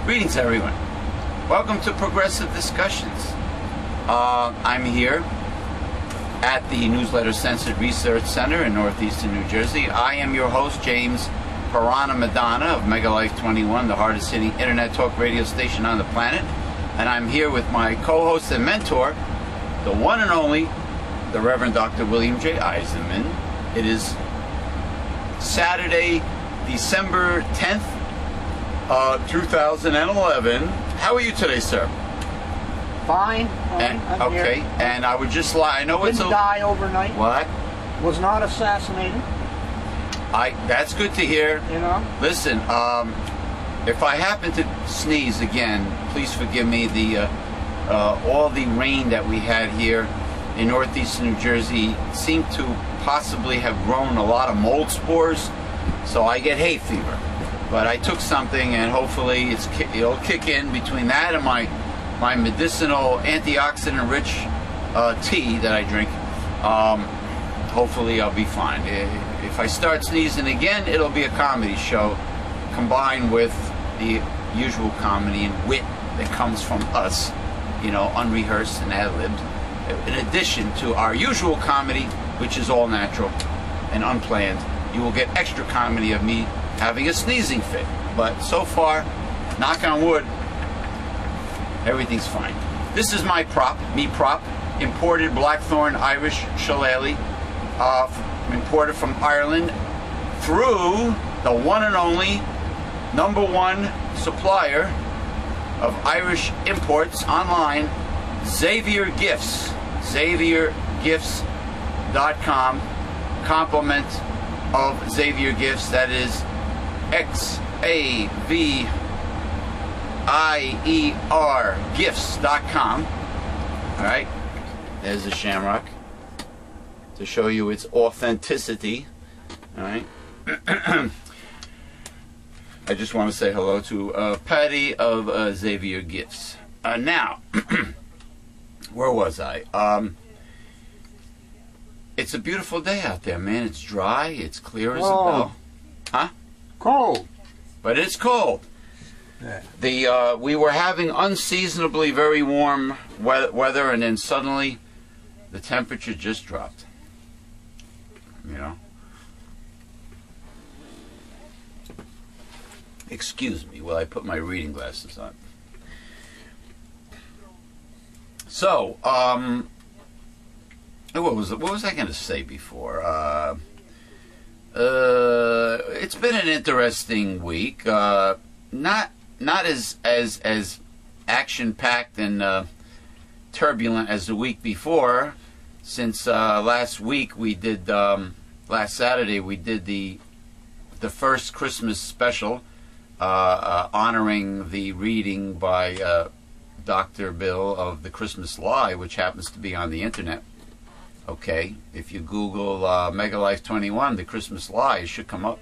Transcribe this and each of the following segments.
Greetings, everyone. Welcome to Progressive Discussions. I'm here at the Newsletter Censored Research Center in northeastern New Jersey. I am your host, James Piranha Madonna of Mega Life 21, the hardest hitting internet talk radio station on the planet. And I'm here with my co-host and mentor, the one and only, the Reverend Dr. William J. Eisenman. It is Saturday, December 10th, 2011. How are you today, sir? Fine. Okay, here. and I would just lie. I know Didn't it's a die overnight. What? Was not assassinated. That's good to hear. You know. Listen, if I happen to sneeze again, please forgive me. All the rain that we had here in northeastern New Jersey seemed to possibly have grown a lot of mold spores, so I get hay fever. But I took something, and hopefully it'll kick in between that and my medicinal antioxidant-rich tea that I drink. Hopefully I'll be fine. If I start sneezing again, it'll be a comedy show combined with the usual comedy and wit that comes from us, you know, unrehearsed and ad-libbed, in addition to our usual comedy, which is all natural and unplanned. You will get extra comedy of me having a sneezing fit. But so far, knock on wood, everything's fine. This is my prop, imported Blackthorn Irish Shillelagh, imported from Ireland through the one and only #1 supplier of Irish imports online, Xavier Gifts. XavierGifts.com. Complement of Xavier Gifts, that is XAVIER Gifts.com. Alright, there's the shamrock to show you its authenticity. Alright. I just want to say hello to Patty of Xavier Gifts. Now, where was I? It's a beautiful day out there, man. It's dry, it's clear as a bell. Huh? Cold. But it's cold. Yeah. We were having unseasonably very warm weather, and then suddenly the temperature just dropped. You know? Excuse me while I put my reading glasses on. So, what was I going to say before? It's been an interesting week. Not as action-packed and turbulent as the week before, since last Saturday we did the first Christmas special, honoring the reading by Dr. Bill of the Christmas Lie, which happens to be on the internet. Okay, if you Google Mega Life 21, the Christmas Lie, it should come up.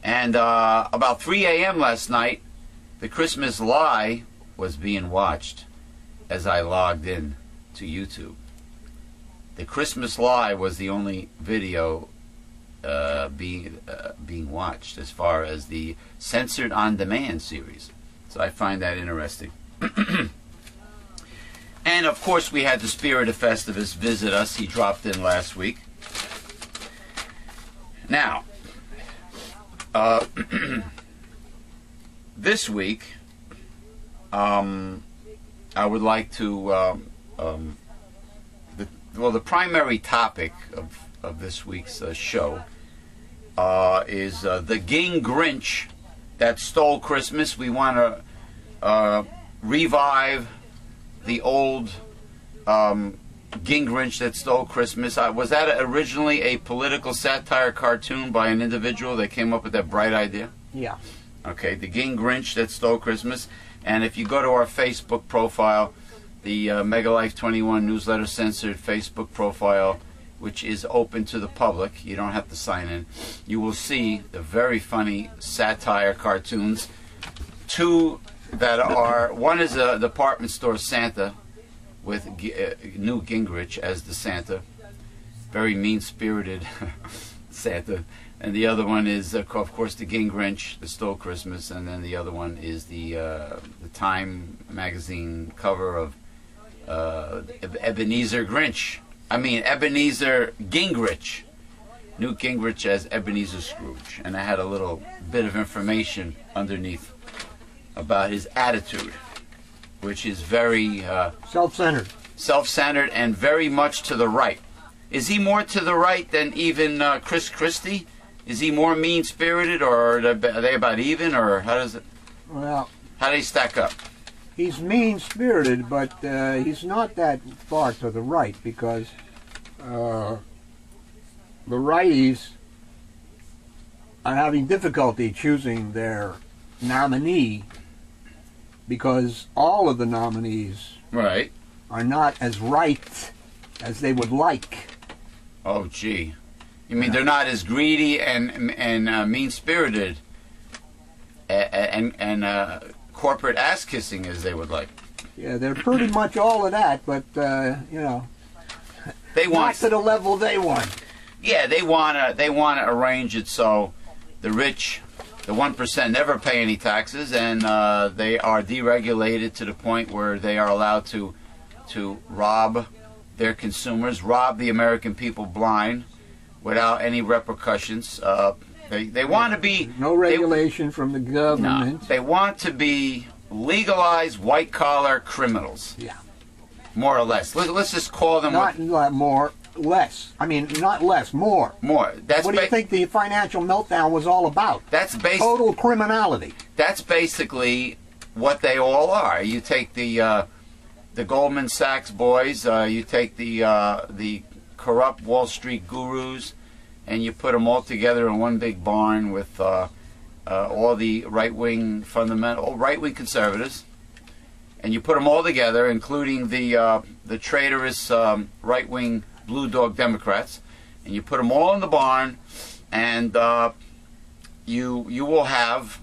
And about 3 a.m. last night, the Christmas Lie was being watched as I logged in to YouTube. The Christmas Lie was the only video being watched as far as the Censored on Demand series. So I find that interesting. And of course we had the Spirit of Festivus visit us. He dropped in last week. Now, this week, I would like to, the primary topic of this week's show is the Gingrinch that stole Christmas. We want to revive the old Gingrinch that stole Christmas. Was that originally a political satire cartoon by an individual that came up with that bright idea? Yeah. Okay, the Gingrinch that stole Christmas. And if you go to our Facebook profile, the Mega Life 21 Newsletter Censored Facebook profile, which is open to the public, you don't have to sign in, you will see the very funny satire cartoons. Two that are, one is a department store Santa with Newt Gingrich as the Santa, very mean-spirited Santa, And the other one is, of course, the Gingrinch, the Stole Christmas, and then the other one is the Time magazine cover of Ebenezer Gingrich. Newt Gingrich as Ebenezer Scrooge. And I had a little bit of information underneath about his attitude, which is very self-centered and very much to the right. Is he more to the right than even Chris Christie? Is he more mean-spirited, or are they about even, or how does it? Well, how do they stack up? He's mean-spirited, but he's not that far to the right, because the righties are having difficulty choosing their nominee, because all of the nominees are not as right as they would like. Oh, gee. You mean they're not as greedy and mean-spirited and corporate ass-kissing as they would like? Yeah, they're pretty much all of that, but, you know, they want, not to the level they want. Yeah, they want to arrange it so the rich, the 1%, never pay any taxes, and they are deregulated to the point where they are allowed to rob their consumers, rob the American people blind, without any repercussions. They want to be... No regulation from the government. No, they want to be legalized white-collar criminals. Yeah. More or less. Let's just call them... Not more, less. I mean, not less, more. More. That's what do you think the financial meltdown was all about? That's total criminality. That's basically what they all are. You take the Goldman Sachs boys, you take the corrupt Wall Street gurus, and you put them all together in one big barn with all the right-wing conservatives, and you put them all together, including the traitorous right-wing blue dog Democrats, and you put them all in the barn, and you will have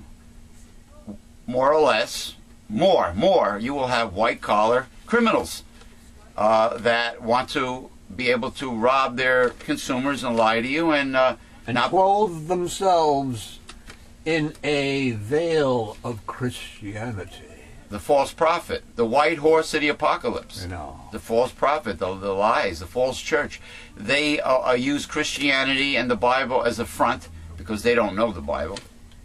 more or less you will have white-collar criminals that want to be able to rob their consumers and lie to you and clothe themselves in a veil of Christianity. The false prophet, the white horse of the apocalypse. You know. The false prophet, the lies, the false church. They use Christianity and the Bible as a front because they don't know the Bible.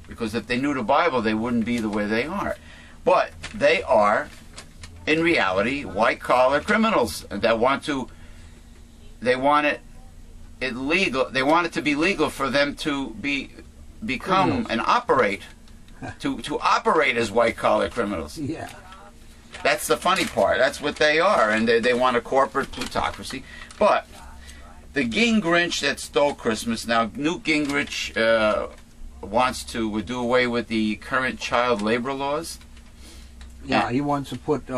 Because if they knew the Bible, they wouldn't be the way they are. But they are, in reality, white-collar criminals that want to... They want it legal. They want it to be legal for them to become and operate, to operate as white-collar criminals. Yeah, that's the funny part. That's what they are, and they want a corporate plutocracy. But the Gingrinch that stole Christmas. Now, Newt Gingrich wants to do away with the current child labor laws. Yeah, he wants to put,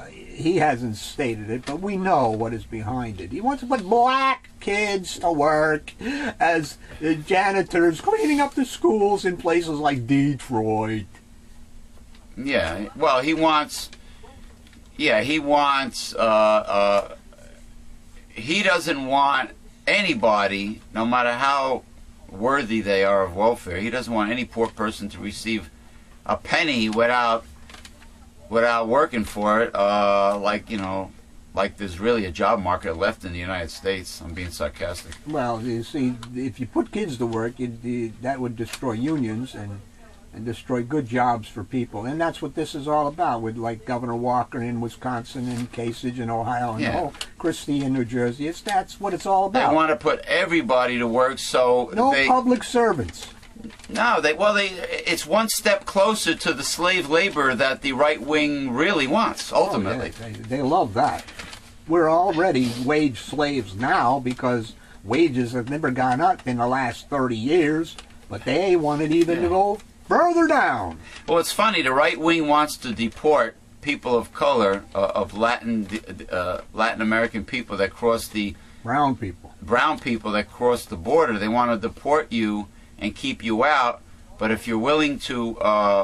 he hasn't stated it, but we know what is behind it. He wants to put black kids to work as janitors cleaning up the schools in places like Detroit. Yeah, well, he wants, he doesn't want anybody, no matter how worthy they are of welfare, he doesn't want any poor person to receive a penny without working for it, like there's really a job market left in the United States. I'm being sarcastic. Well, you see, if you put kids to work, that would destroy unions and destroy good jobs for people. And that's what this is all about, with like Governor Walker in Wisconsin and Kasich in Ohio and the whole Christie in New Jersey. That's what it's all about. They want to put everybody to work, so no public servants. No, it's one step closer to the slave labor that the right wing really wants, ultimately. Oh, yeah, they love that. We're already wage slaves now because wages have never gone up in the last 30 years, but they want it even to go further down. Well, it's funny, the right wing wants to deport people of color, of Latin American people that cross the... Brown people that cross the border. They want to deport you and keep you out, but if you're willing to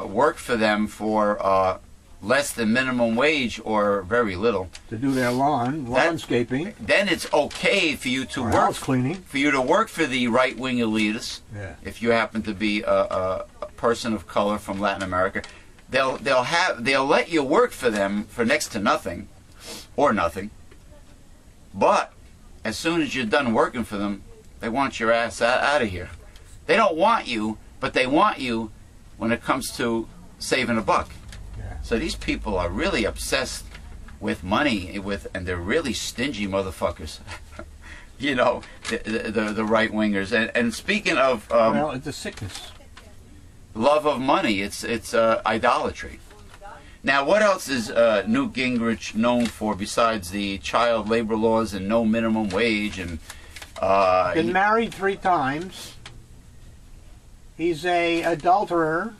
work for them for less than minimum wage or very little to do their landscaping, then it's okay for you to or work house cleaning. for you to work for the right-wing elitists. Yeah. If you happen to be a person of color from Latin America, they'll let you work for them for next to nothing or nothing. But as soon as you're done working for them, they want your ass out of here. They don't want you, but they want you when it comes to saving a buck. Yeah. So these people are really obsessed with money, and they're really stingy motherfuckers. You know, the right-wingers. And speaking of Well, it's a sickness. love of money, it's idolatry. Now, what else is Newt Gingrich known for besides the child labor laws and no minimum wage? And Been married 3 times. He's a adulterer.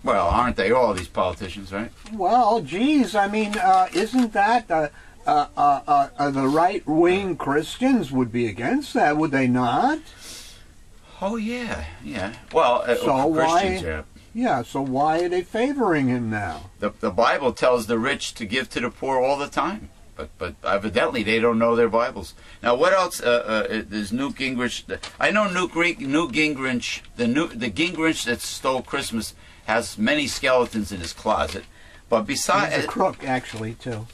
Well, aren't they all, these politicians, right? Well, geez, I mean, isn't that the right-wing Christians would be against that, would they not? Oh yeah, yeah. Well, So Christians, why? yeah. Yeah. So why are they favoring him now? The Bible tells the rich to give to the poor all the time, but evidently they don't know their Bibles. Now, what else? There's Newt Gingrich. I know Newt Gingrich, the Gingrinch that stole Christmas, has many skeletons in his closet. But besides, He's a crook, actually, too.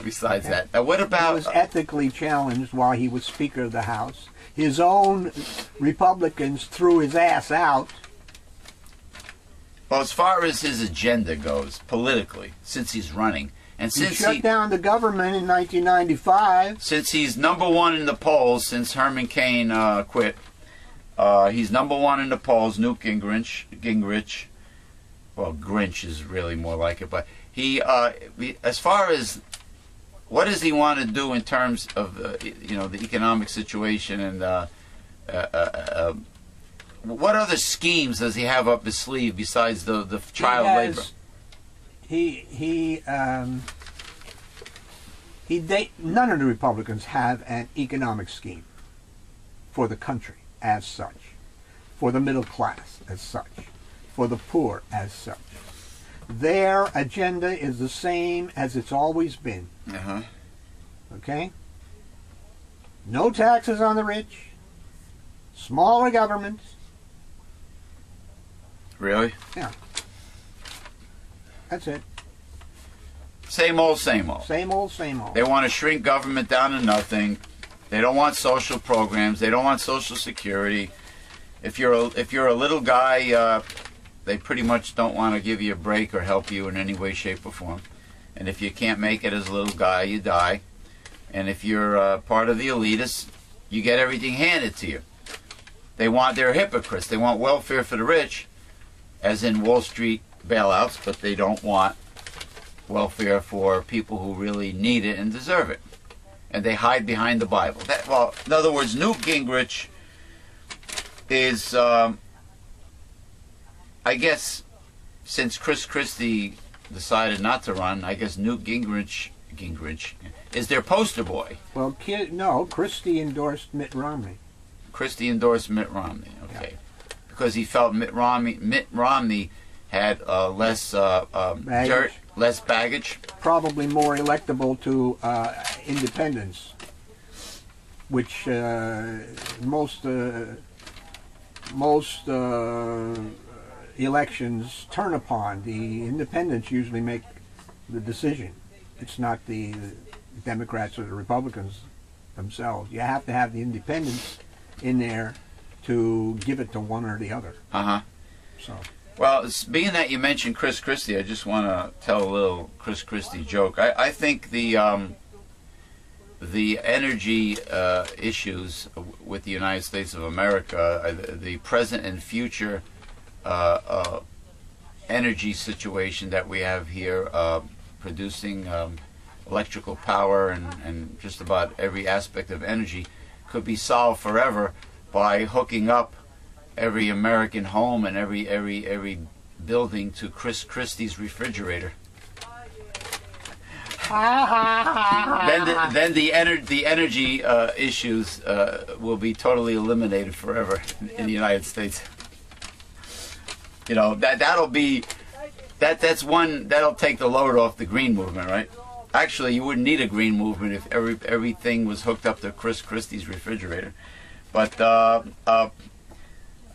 Besides that, now what about? He was ethically challenged while he was Speaker of the House. His own Republicans threw his ass out. Well, as far as his agenda goes, politically, since he's running, and He since shut down the government in 1995. since he's #1 in the polls, since Herman Cain quit, he's #1 in the polls. Newt Gingrich. Well, Grinch is really more like it, but he, as far as what does he want to do in terms of the economic situation, and what other schemes does he have up his sleeve besides the child labor? None of the Republicans have an economic scheme for the country as such, for the middle class as such, for the poor as such. Their agenda is the same as it's always been. Okay? No taxes on the rich, smaller government. Really? Yeah. That's it. Same old, same old. Same old, same old. They want to shrink government down to nothing. They don't want social programs. They don't want Social Security. If you're a little guy, they pretty much don't want to give you a break or help you in any way, shape, or form. And if you can't make it as a little guy, you die. And if you're part of the elitists, you get everything handed to you. They're hypocrites. They want welfare for the rich, as in Wall Street bailouts, but they don't want welfare for people who really need it and deserve it. And they hide behind the Bible. In other words, Newt Gingrich is, I guess, since Chris Christie decided not to run, I guess Newt Gingrich is their poster boy. Well, no, Christie endorsed Mitt Romney. Christie endorsed Mitt Romney, okay. Yeah. Because he felt Mitt Romney had less dirt, less baggage. Probably more electable to independents, which most elections turn upon. The independents usually make the decision. It's not the Democrats or the Republicans themselves. You have to have the independents in there to give it to one or the other. So. Well, being that you mentioned Chris Christie, I just want to tell a little Chris Christie joke. I think the energy issues with the United States of America, the present and future energy situation that we have here, producing electrical power and just about every aspect of energy, could be solved forever by hooking up every American home and every building to Chris Christie's refrigerator. then the energy issues will be totally eliminated forever in the United States. You know, that'll be that's one that'll take the load off the green movement, right? Actually, you wouldn't need a green movement if everything was hooked up to Chris Christie's refrigerator. But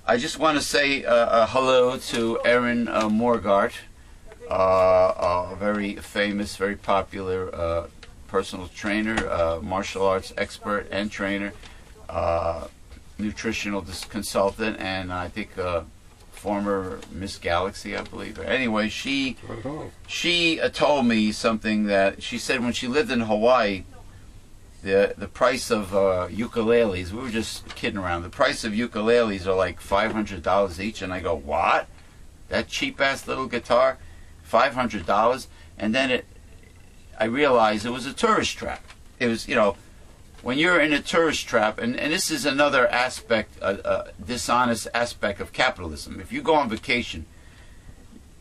I just want to say hello to Erin Morgart, a very famous, very popular personal trainer, martial arts expert and trainer, nutritional consultant, and I think former Miss Galaxy, I believe. Anyway, she told me something that she said when she lived in Hawaii. The price of ukuleles, we were just kidding around, the price of ukuleles are like $500 each, and I go, what? That cheap ass little guitar? $500? And then I realized it was a tourist trap. It was, you know, when you're in a tourist trap, and this is another aspect, dishonest aspect of capitalism. If you go on vacation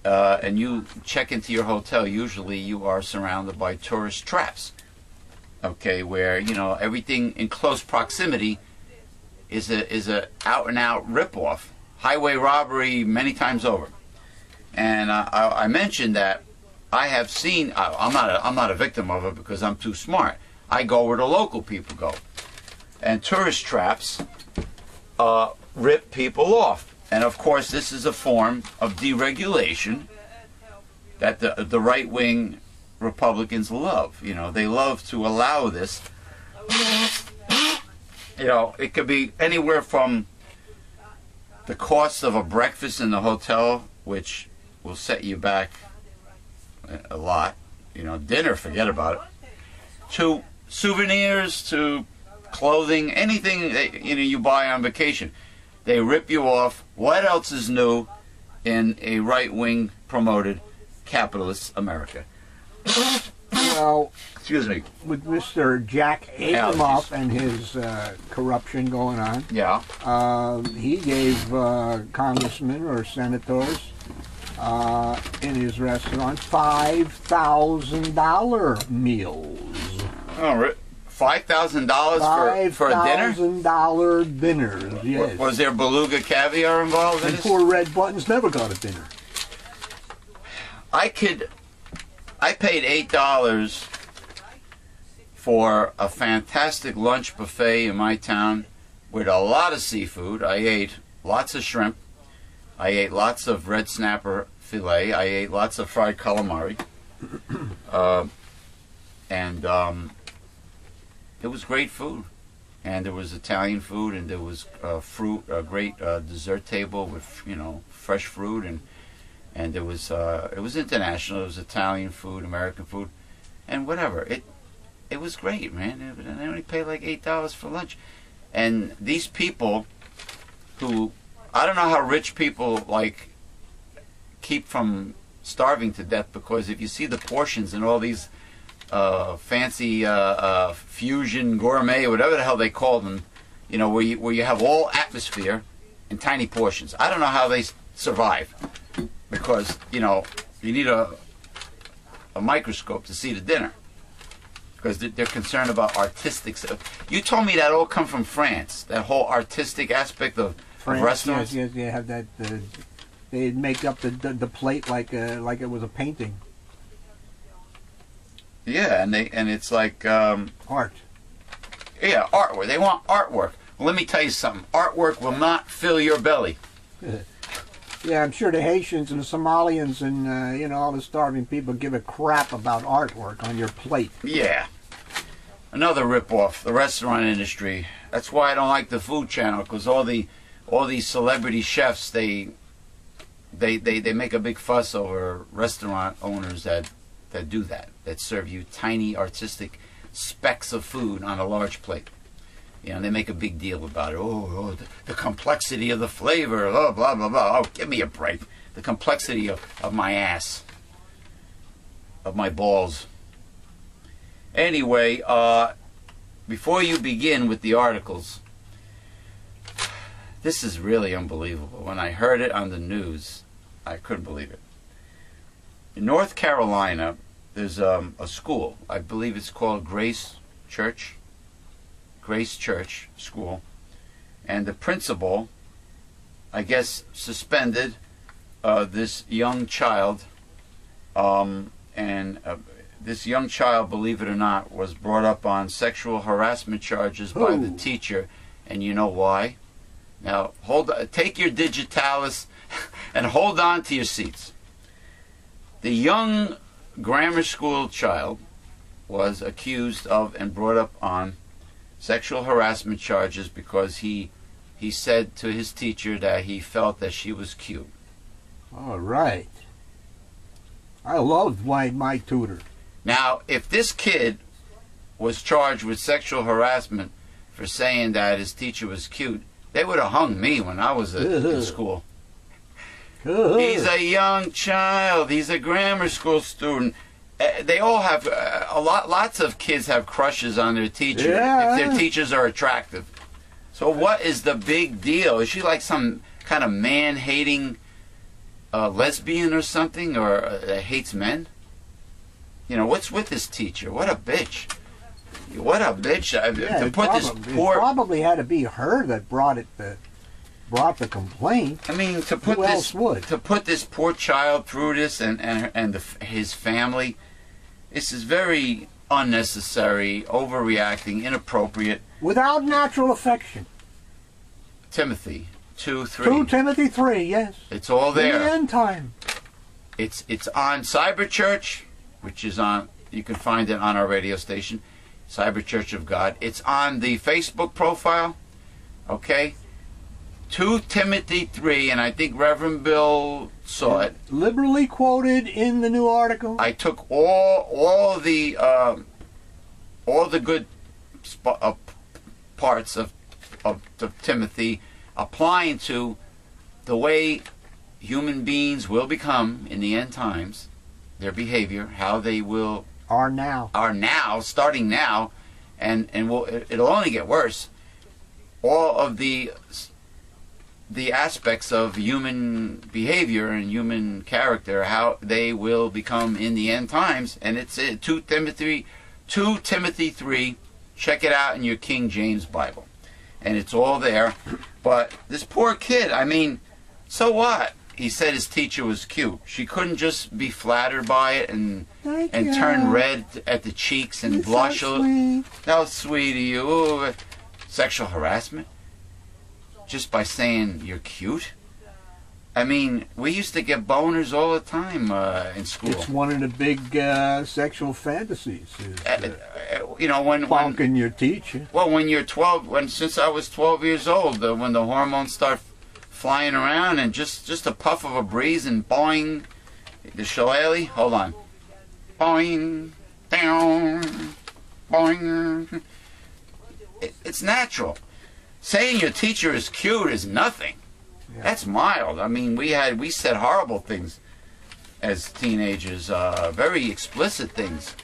and you check into your hotel, usually you are surrounded by tourist traps. Okay, where, you know, everything in close proximity is a out and out ripoff, highway robbery many times over. And I mentioned that I have seen. I'm not a victim of it because I'm too smart. I go where the local people go, and tourist traps rip people off. And of course, this is a form of deregulation that the right wing Republicans love. You know, they love to allow this. You know, it could be anywhere from the cost of a breakfast in the hotel, which will set you back a lot. You know, dinner, forget about it. To souvenirs, to clothing, anything that, you know, you buy on vacation. They rip you off. What else is new in a right-wing promoted capitalist America? Well, excuse me. With Mr. Jack Abramoff and his corruption going on, yeah, he gave congressmen or senators in his restaurant $5,000 meals. Oh, $5,000 for a dinner? $5,000 dinners, yes. Was there beluga caviar involved in and this? Poor Red Buttons never got a dinner. I paid $8 for a fantastic lunch buffet in my town with a lot of seafood. I ate lots of shrimp. I ate lots of red snapper filet. I ate lots of fried calamari. And it was great food. And there was Italian food, and there was fruit, a great dessert table with, you know, fresh fruit, and there was it was international. It was Italian food, American food, and whatever. It was great, man. And I only paid like $8 for lunch. And these people who, I don't know how rich people like keep from starving to death, because if you see the portions and all these fancy fusion gourmet, whatever the hell they call them, you know, where you have all atmosphere in tiny portions. I don't know how they survive, because, you know, you need a microscope to see the dinner, because they're concerned about artistic stuff. You told me that all come from France, that whole artistic aspect of restaurants. Yes, they have that. They make up the plate like it was a painting. Yeah, and it's like art. Yeah, artwork. They want artwork. Well, let me tell you something. Artwork will not fill your belly. Yeah, I'm sure the Haitians and the Somalians and you know, all the starving people give a crap about artwork on your plate. Yeah, another ripoff. The restaurant industry. That's why I don't like the Food Channel, because all these celebrity chefs, they make a big fuss over restaurant owners that do that serve you tiny artistic specks of food on a large plate. You know, they make a big deal about it. Oh, the complexity of the flavor, oh, blah, blah, blah. Oh, give me a break. The complexity of my ass, of my balls. Anyway, before you begin with the articles, this is really unbelievable. When I heard it on the news, I couldn't believe it. In North Carolina, there's a school. I believe it's called Grace Church School. And the principal, I guess, suspended this young child and this young child, believe it or not, was brought up on sexual harassment charges by the teacher. And you know why? Now, take your digitalis and hold on to your seats. The young grammar school child was accused of and brought up on sexual harassment charges because he said to his teacher that he felt that she was cute. All right. I loved my tutor. Now, if this kid was charged with sexual harassment for saying that his teacher was cute, they would have hung me when I was in school. He's a young child. He's a grammar school student. They all have lots of kids have crushes on their teacher if their teachers are attractive. So what is the big deal? Is she like some kind of man-hating lesbian or something, or hates men? You know, what's with this teacher? What a bitch! What a bitch! To put this poor, it probably had to be her that brought the complaint. I mean, to put Who else would? To put this poor child through this and his family, this is very unnecessary, overreacting, inappropriate. Without natural affection. Timothy 2:3. 2 Timothy 3, yes. It's all there. In the end time. It's on Cyber Church, which is on. You can find it on our radio station, Cyber Church of God. It's on the Facebook profile. Okay. 2 Timothy 3, and I think Reverend Bill saw it. Liberally quoted in the new article. I took all the good parts of Timothy, applying to the way human beings will become in the end times, their behavior, how they will are now, starting now, and it'll only get worse. All of the aspects of human behavior and human character, how they will become in the end times, and it's 2 Timothy 3. Check it out in your King James Bible, and it's all there. But this poor kid, I mean, so what? He said his teacher was cute. She couldn't just be flattered by it and turn red at the cheeks and blush. So sweet. How sweet of you. Ooh, sexual harassment? Just by saying you're cute? I mean, we used to get boners all the time in school. It's one of the big sexual fantasies. You know, when bonking your teacher. Well, when you're 12, since I was 12 years old, when the hormones start flying around and just a puff of a breeze and boing, the shillelagh. Hold on, boing, down, boing. It's natural. Saying your teacher is cute is nothing. Yeah. That's mild. I mean, we said horrible things as teenagers, very explicit things.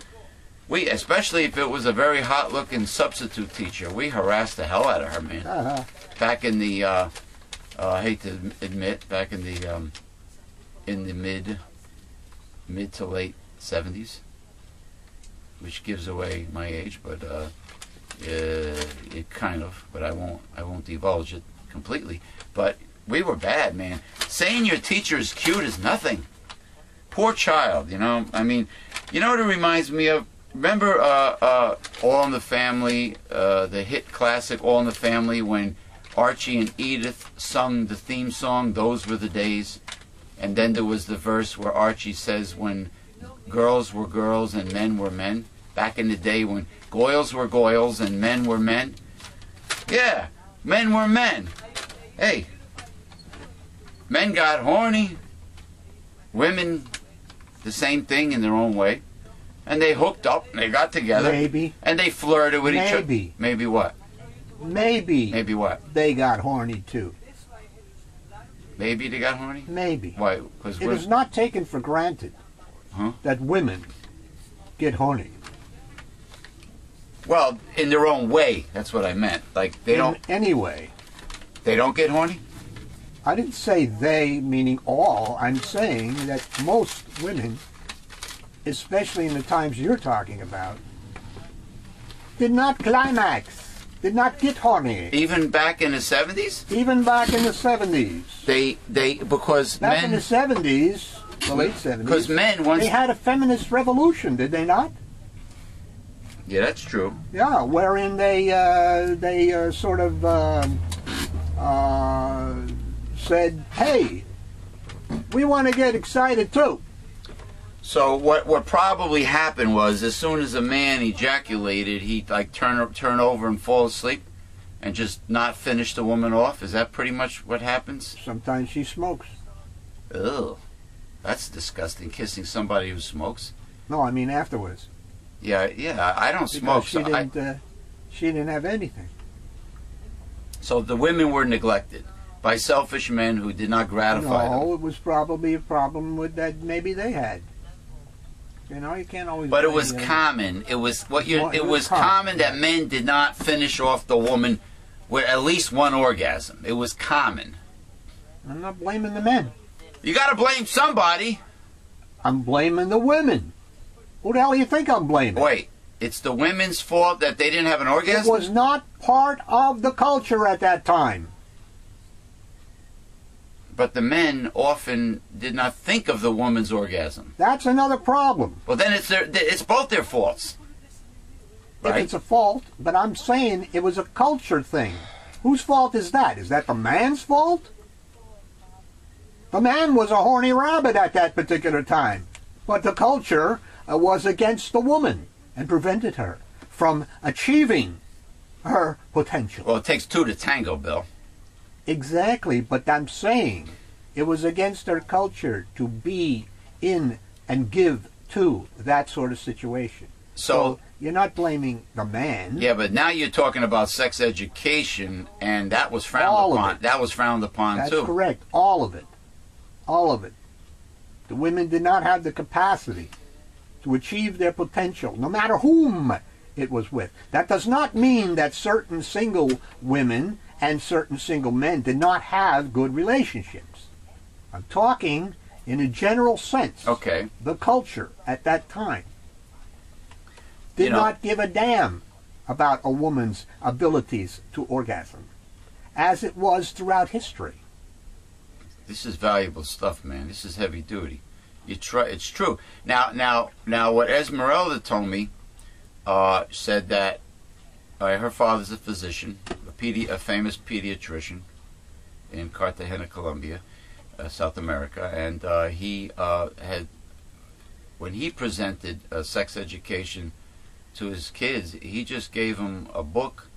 Especially if it was a very hot-looking substitute teacher, we harassed the hell out of her, man. Back in the, I hate to admit, back in the mid to late 70s, which gives away my age, but it kind of, but I won't divulge it completely. But we were bad, man. Saying your teacher is cute is nothing. Poor child, you know. I mean, you know what it reminds me of? Remember All in the Family, the hit classic All in the Family, when Archie and Edith sung the theme song, Those Were the Days? And then there was the verse where Archie says, when girls were girls and men were men. Back in the day when goyles were goyles and men were men. Yeah, men were men. Hey, men got horny. Women, the same thing in their own way. And they hooked up and they got together. Maybe. And they flirted with each other. Maybe. Maybe what? Maybe. Maybe what? They got horny too. Maybe they got horny? Maybe. Why? Because it is not taken for granted that women get horny. Well, in their own way. That's what I meant. Like they don't. Anyway. They don't get horny? I didn't say they, meaning all. I'm saying that most women, especially in the times you're talking about, did not climax, did not get horny. Even back in the 70s? Even back in the 70s. Because back in the 70s, the late 70s. Because men once... They had a feminist revolution, did they not? Yeah, that's true. Yeah, wherein they sort of said, hey, we want to get excited too. So what probably happened was, as soon as a man ejaculated, he'd like turn over and fall asleep and just not finish the woman off? Is that pretty much what happens? Sometimes she smokes. Ugh. That's disgusting, kissing somebody who smokes. No, I mean afterwards. Yeah, I don't smoke. She didn't have anything. So the women were neglected by selfish men who did not gratify them. No, it was probably a problem with that maybe they had. You know, you can't always... But it was common. It was common that men did not finish off the woman with at least one orgasm. It was common. I'm not blaming the men. You got to blame somebody. I'm blaming the women. Who the hell do you think I'm blaming? Wait, it's the women's fault that they didn't have an orgasm? It was not part of the culture at that time. But the men often did not think of the woman's orgasm. That's another problem. Well, then it's both their faults. Right? If it's a fault, but I'm saying it was a culture thing. Whose fault is that? Is that the man's fault? The man was a horny rabbit at that particular time. But the culture was against the woman and prevented her from achieving her potential. Well, it takes two to tango, Bill. Exactly, but I'm saying it was against their culture to be in and give to that sort of situation. So you're not blaming the man. Yeah, but now you're talking about sex education, and that was frowned upon. That was frowned upon too. That's correct. All of it. All of it. The women did not have the capacity to achieve their potential, no matter whom it was with. That does not mean that certain single women and certain single men did not have good relationships. I'm talking in a general sense. Okay. The culture at that time did not give a damn about a woman's abilities to orgasm, as it was throughout history. This is valuable stuff, man. This is heavy duty. It's true. Now, what Esmeralda told me said that her father's a physician, a famous pediatrician in Cartagena, Colombia, South America, and he had, when he presented sex education to his kids, he just gave them a book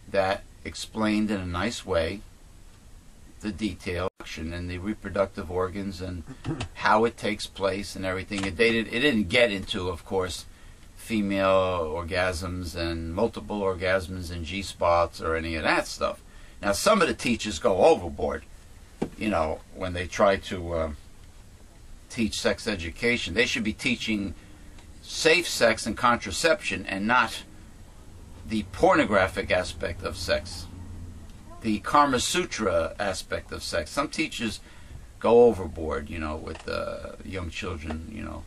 that explained in a nice way the detail and the reproductive organs and how it takes place and everything. It didn't get into, of course, female orgasms and multiple orgasms and G-spots or any of that stuff. Now, some of the teachers go overboard, you know, when they try to teach sex education. They should be teaching safe sex and contraception and not the pornographic aspect of sex, the Kama Sutra aspect of sex. Some teachers go overboard, you know, with young children, you know,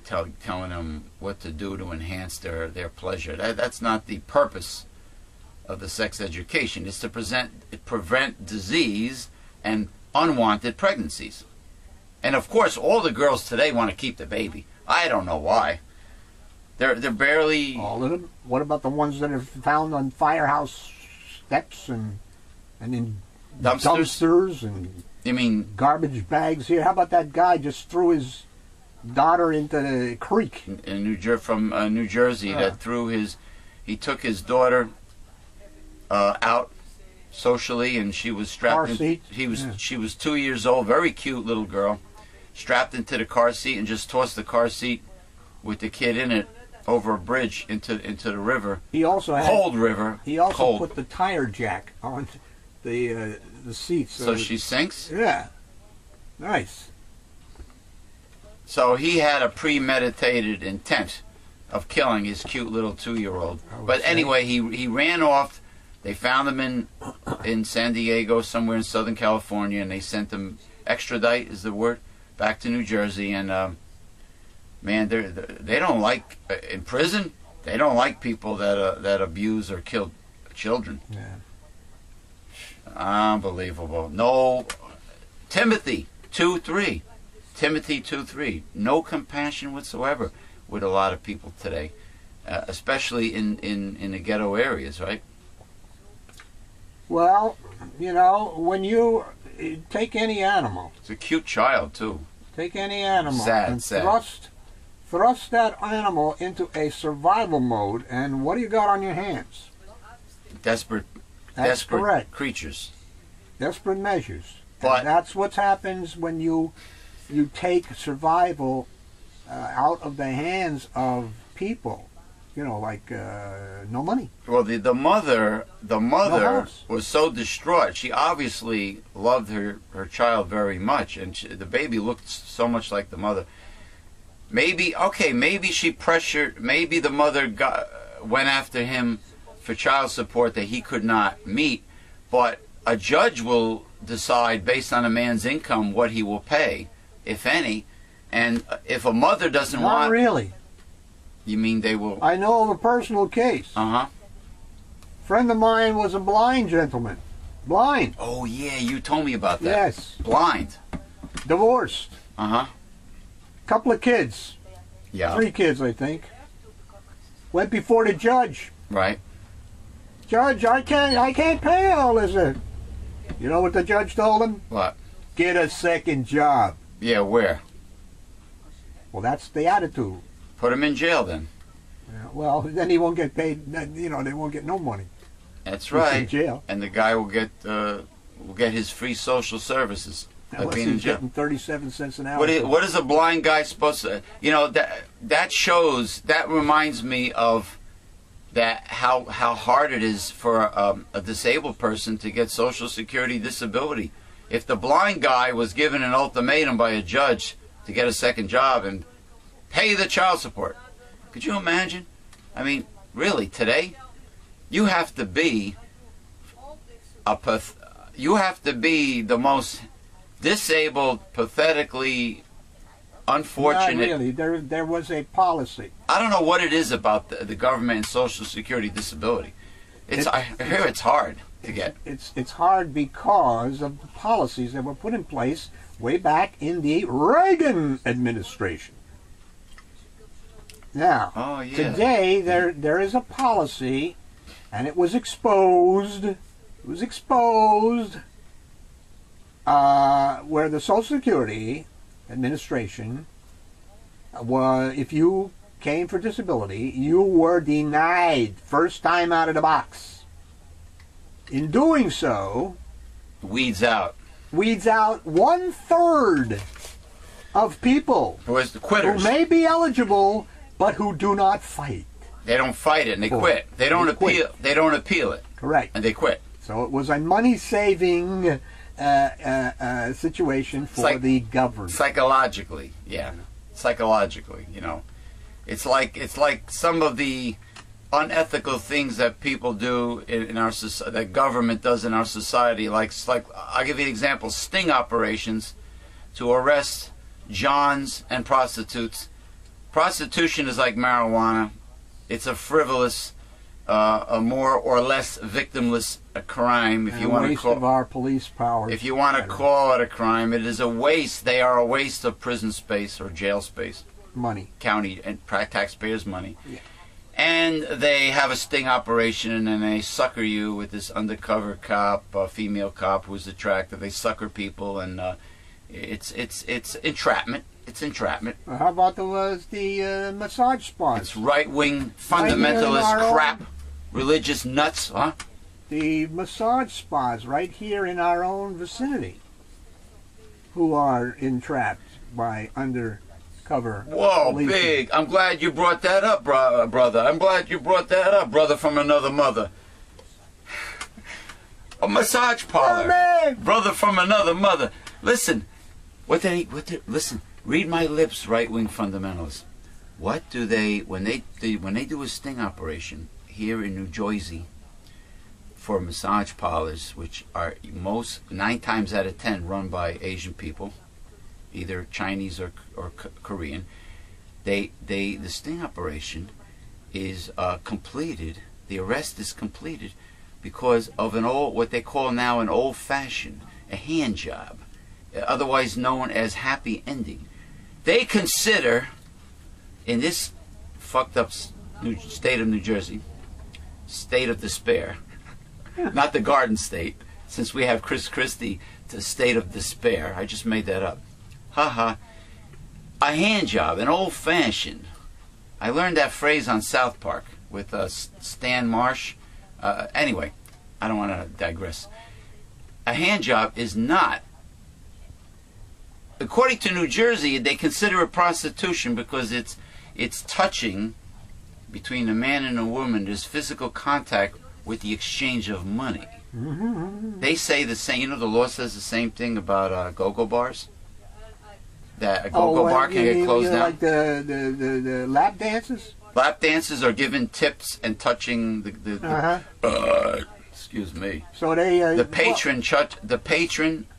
telling them what to do to enhance their pleasure. That's not the purpose of the sex education. It's to prevent disease and unwanted pregnancies. And of course, all the girls today want to keep the baby. I don't know why. They're barely... All of them? What about the ones that are found on firehouse steps and in dumpsters and you mean garbage bags here? How about that guy just threw his daughter into the creek in New Jersey that he took his daughter out socially, and she was strapped in, she was 2 years old, very cute little girl, strapped into the car seat, and just tossed the car seat with the kid in it over a bridge into the river. He also had cold river. He also put the tire jack on the seat so she sinks. Yeah, nice. So he had a premeditated intent of killing his cute little 2-year-old. But anyway, he ran off. They found him in San Diego, somewhere in Southern California, and they sent him, extradite is the word, back to New Jersey. And man, they don't like, in prison, they don't like people that abuse or kill children. Yeah. Unbelievable. No, Timothy 2:3. Timothy 2:3. No compassion whatsoever with a lot of people today, especially in the ghetto areas, right? Well, you know, when you take any animal, It's a cute child too. take any animal Sad, and sad. thrust that animal into a survival mode, and what do you got on your hands? Desperate Correct. creatures. Desperate measures. But And that's what happens when you take survival out of the hands of people. You know, like no money. well, the mother No house. was so distraught. She obviously loved her child very much, and the baby looked so much like the mother. Maybe she pressured. Maybe the mother went after him for child support that he could not meet, but a judge will decide based on a man's income what he will pay, if any. And if a mother doesn't Not want, really. you mean they will? I know of a personal case. Uh-huh. Friend of mine was a blind gentleman. Blind. Oh yeah, you told me about that. Yes. Blind. Divorced. Uh-huh. Couple of kids. Yeah. 3 kids, I think. Went before the judge. Right. Judge, I can't pay all this. You know what the judge told him? What? Get a second job. Yeah, where? Well, that's the attitude. Put him in jail then. Well, then he won't get paid. You know, they won't get no money. That's He's in right. jail. And the guy will get his free social services by Unless being in he's jail. getting 37 cents an hour. What is a blind guy supposed to? You know, that reminds me of that how hard it is for a disabled person to get Social Security disability. If the blind guy was given an ultimatum by a judge to get a second job and pay the child support, could you imagine? I mean, really, today you have to be the most disabled, pathetically unfortunate. Not really. There was a policy. I don't know what it is about the government and Social Security disability. I hear it's hard to get. It's hard because of the policies that were put in place way back in the Reagan administration. Now, Oh yeah. today there is a policy, and it was exposed. It was exposed where the Social Security Administration if you came for disability, you were denied first time out of the box. In doing so, Weeds out. 1/3 of people Who is the who quitters? may be eligible but who do not fight. They don't fight it and they Cool. quit. They don't They appeal. quit. They don't appeal it Correct. and they quit. So it was a money-saving situation for like- the government. Psychologically, yeah. Psychologically, you know, it's like some of the unethical things that people do in our society, that government does in our society. Like I'll give you an example: sting operations to arrest Johns and prostitutes. Prostitution is like marijuana. It's a frivolous, a more or less victimless crime, if And you a want to waste call. of our police powers. If you want to call it a crime, it is a waste. They are a waste of prison space or jail space, money. county and taxpayers' money. Yeah. And they have a sting operation, and then they sucker you with this undercover cop, female cop who's attractive. They sucker people, and it's entrapment. It's entrapment. How about the massage spas? It's right-wing Right here in fundamentalist our crap, religious nuts, huh? The massage spas right here in our own vicinity, who are entrapped by undercover Whoa, police. big. I'm glad you brought that up, brother. I'm glad you brought that up, brother from another mother. A massage parlor. Oh, man. Brother from another mother. Listen, listen, read my lips, right-wing fundamentalists. What do they, when they do a sting operation here in New Jersey for massage parlors, which are 9 times out of 10 run by Asian people, either Chinese or Korean, the sting operation is completed. The arrest is completed because of what they call now an old-fashioned, a hand job, otherwise known as happy ending. They consider, in this fucked up state of New Jersey, state of despair, not the Garden State, since we have Chris Christie to state of despair. I just made that up. Haha. A hand job, an old-fashioned. I learned that phrase on South Park with Stan Marsh. Anyway, I don't want to digress. A hand job is not. According to New Jersey, they consider it prostitution because it's touching between a man and a woman. There's physical contact with the exchange of money. They say the same. You know, the law says the same thing about go-go bars. That a go-go bar can get closed down. Like the lap dances. Lap dances are given tips and touching the excuse me. So they the patron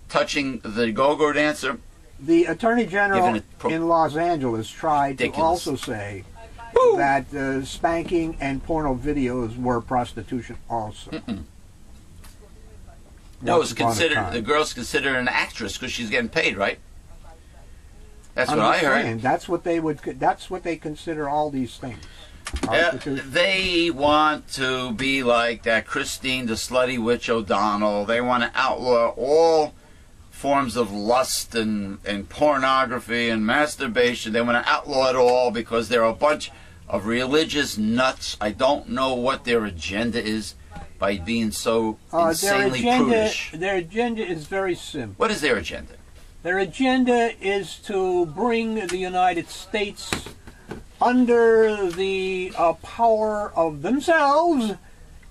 touching the go-go dancer. The Attorney General in Los Angeles tried to also say that spanking and porno videos were prostitution also. No, it's considered, the girl's considered an actress because she's getting paid, right? That's what I heard. That's what they would. That's what they consider all these things. They want to be like that Christine, the slutty witch O'Donnell. They want to outlaw all forms of lust and pornography and masturbation. They want to outlaw it all because they're a bunch of religious nuts. I don't know what their agenda is by being so insanely prudish. Their agenda is very simple. What is their agenda? Their agenda is to bring the United States under the power of themselves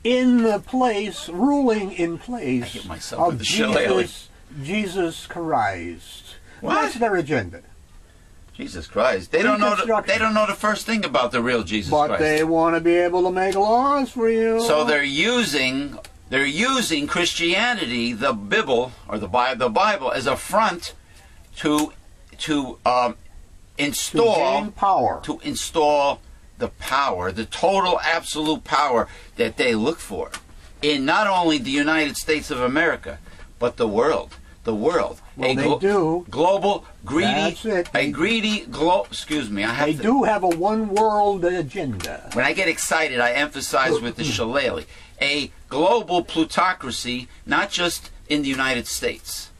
in the place, ruling in place of Jesus Christ. What? That's their agenda. Jesus Christ. They don't know the first thing about the real Jesus Christ. But they want to be able to make laws for you. So they're using Christianity, the Bible or the Bible as a front to install the power, the total absolute power that they look for in not only the United States of America, but the world. The world. Well, they do. Global, greedy, excuse me. They do have a one-world agenda. When I get excited, I emphasize with the shillelagh. A global plutocracy, not just in the United States.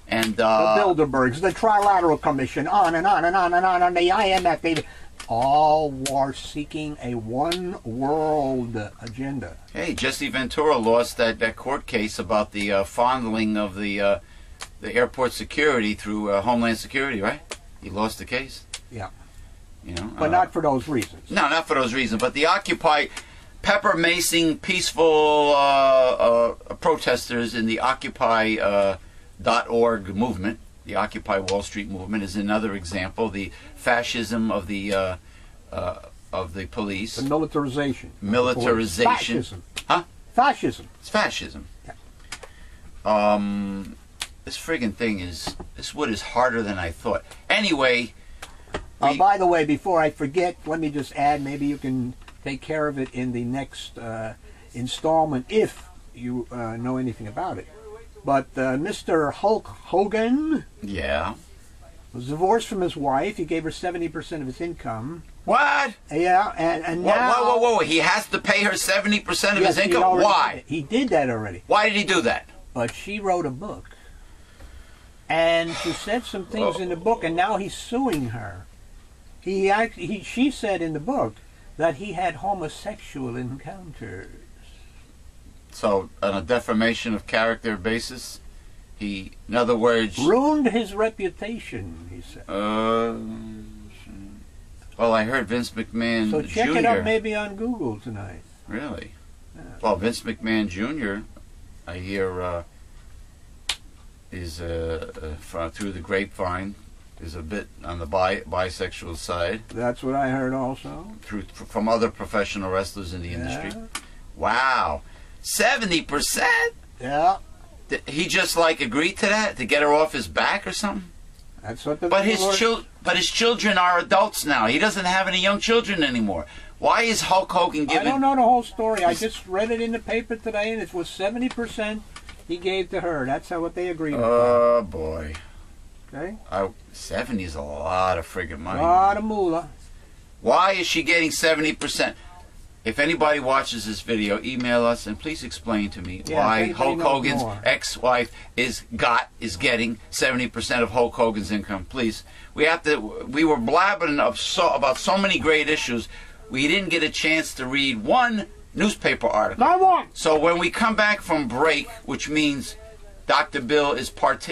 And the Bilderbergs, the Trilateral Commission, on and on and on and on, and the IMF, they all are seeking a one-world agenda. Hey, Jesse Ventura lost that court case about the fondling of the airport security through Homeland Security, right? He lost the case. Yeah. You know, but not for those reasons. No, not for those reasons. But the Occupy, pepper macing peaceful protesters in the Occupy.org movement, the Occupy Wall Street movement, is another example. The fascism of the police. The militarization. Militarization. Fascism. Huh? Fascism. It's fascism. Yeah. This friggin' thing is, this wood is harder than I thought. Anyway. By the way, before I forget, let me just add, maybe you can take care of it in the next installment if you know anything about it. But Mr. Hulk Hogan was divorced from his wife. He gave her 70% of his income. What? Yeah, and now... Whoa. He has to pay her 70% of his income? Why? He did that already. Why did he do that? But she wrote a book. And she said some things in the book, and now he's suing her. She said in the book that he had homosexual encounters. So, on a defamation of character basis, he, in other words... ruined his reputation, he said. Well, I heard Vince McMahon Jr. So check it up maybe on Google tonight. Really? Yeah. Well, Vince McMahon Jr., I hear, is, through the grapevine, is a bit on the bisexual side. That's what I heard also. From other professional wrestlers in the industry. Wow. 70%? Yeah. He just agreed to that to get her off his back or something? That's what the But his children are adults now. He doesn't have any young children anymore. Why is Hulk Hogan giving... I don't know the whole story. I just read it in the paper today, and it was 70% he gave to her. That's what they agreed on. Oh, boy. Okay? 70 is a lot of friggin' money. A lot of moolah. Why is she getting 70%? If anybody watches this video, email us and please explain to me why Hulk Hogan's ex-wife is getting 70% of Hulk Hogan's income. Please, we were blabbing about so many great issues. We didn't get a chance to read one newspaper article. Not one. So when we come back from break, which means Dr. Bill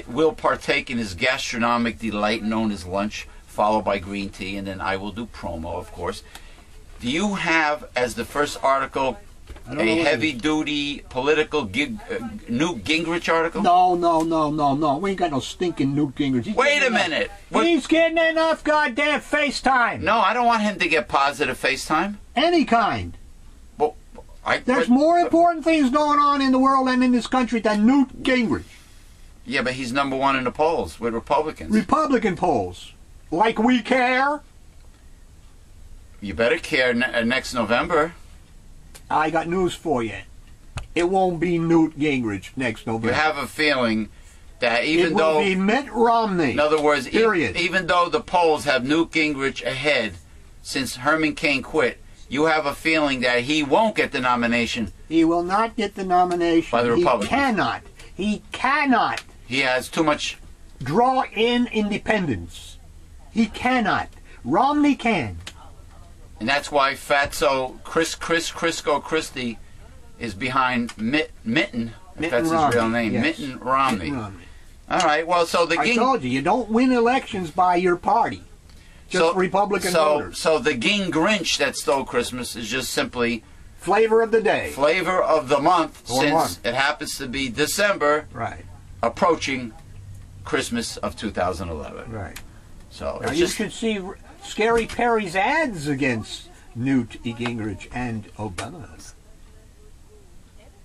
will partake in his gastronomic delight known as lunch, followed by green tea, and then I will do promo, of course. Do you have, as the first article, a heavy-duty political Newt Gingrich article? No. We ain't got no stinking Newt Gingrich. Wait a minute. He's getting enough goddamn FaceTime. No, I don't want him to get positive FaceTime. Any kind. Well, There's more important things going on in the world and in this country than Newt Gingrich. Yeah, but he's #1 in the polls with Republicans. Republican polls. Like we care. You better care next November. I got news for you. It won't be Newt Gingrich next November. You have a feeling that even it though... will be Mitt Romney. In other words, period. Even though the polls have Newt Gingrich ahead since Herman Cain quit, you have a feeling that he won't get the nomination. He will not get the nomination. By the Republicans. He cannot. He cannot. He has too much... draw in independence. He cannot. Romney can. And that's why Fatso Crisco Christie is behind Mitten, if that's his real name, yes. Mitten Romney. Mitt Romney. All right, well, so the I told you don't win elections by your party. Just Republican voters. So the Gingrinch that stole Christmas is just simply... flavor of the day. Flavor of the month, since month. It happens to be December, right, approaching Christmas of 2011. Right. So now you should see Scary Perry's ads against Newt Gingrich and Obama.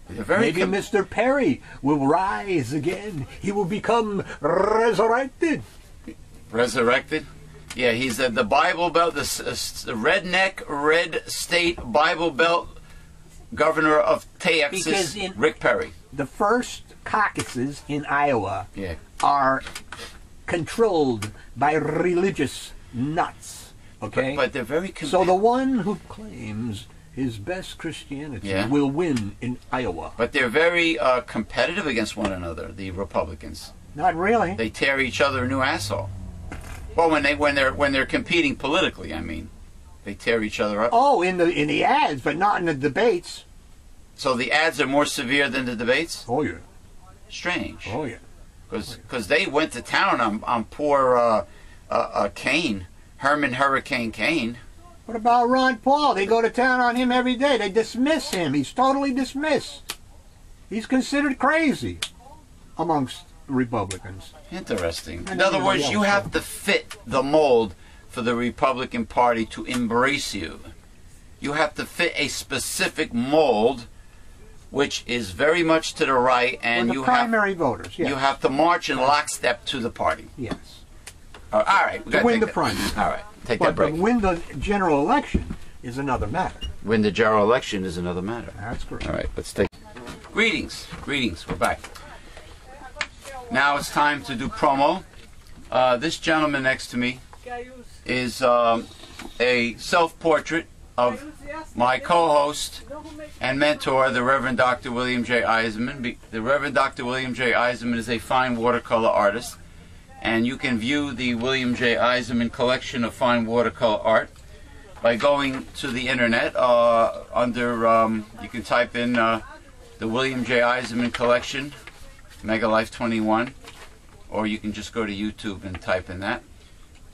Maybe Mr. Perry will rise again. He will become resurrected. Resurrected? Yeah, he's the Bible Belt, the redneck, red state Bible Belt governor of Texas, Rick Perry. The first caucuses in Iowa are controlled by religious nuts. Okay? But they're very... So the one who claims his best Christianity will win in Iowa. But they're very competitive against one another, the Republicans. Not really. They tear each other a new asshole. Well, when they're competing politically, I mean, they tear each other up. Oh, in the ads, but not in the debates. So the ads are more severe than the debates? Oh yeah. Strange. Oh yeah. Because they went to town on poor Cain, Herman Hurricane Cain. What about Ron Paul? They go to town on him every day. They dismiss him. He's totally dismissed. He's considered crazy amongst Republicans. Interesting. In other words, you have to fit the mold for the Republican Party to embrace you. You have to fit a specific mold, which is very much to the right, and you primary voters. Yes. You have to march in lockstep to the party. Yes. All right. To win the primary. All right. Take that break. But win the general election is another matter. Win the general election is another matter. That's correct. All right. Let's take. Greetings. We're back. Now it's time to do promo. This gentleman next to me is a self-portrait of my co-host and mentor, the Reverend Dr. William J. Eisenman. The Reverend Dr. William J. Eisenman is a fine watercolor artist, and you can view the William J. Eisenman collection of fine watercolor art by going to the internet you can type in the William J. Eisenman collection, Mega Life 21, or you can just go to YouTube and type in that.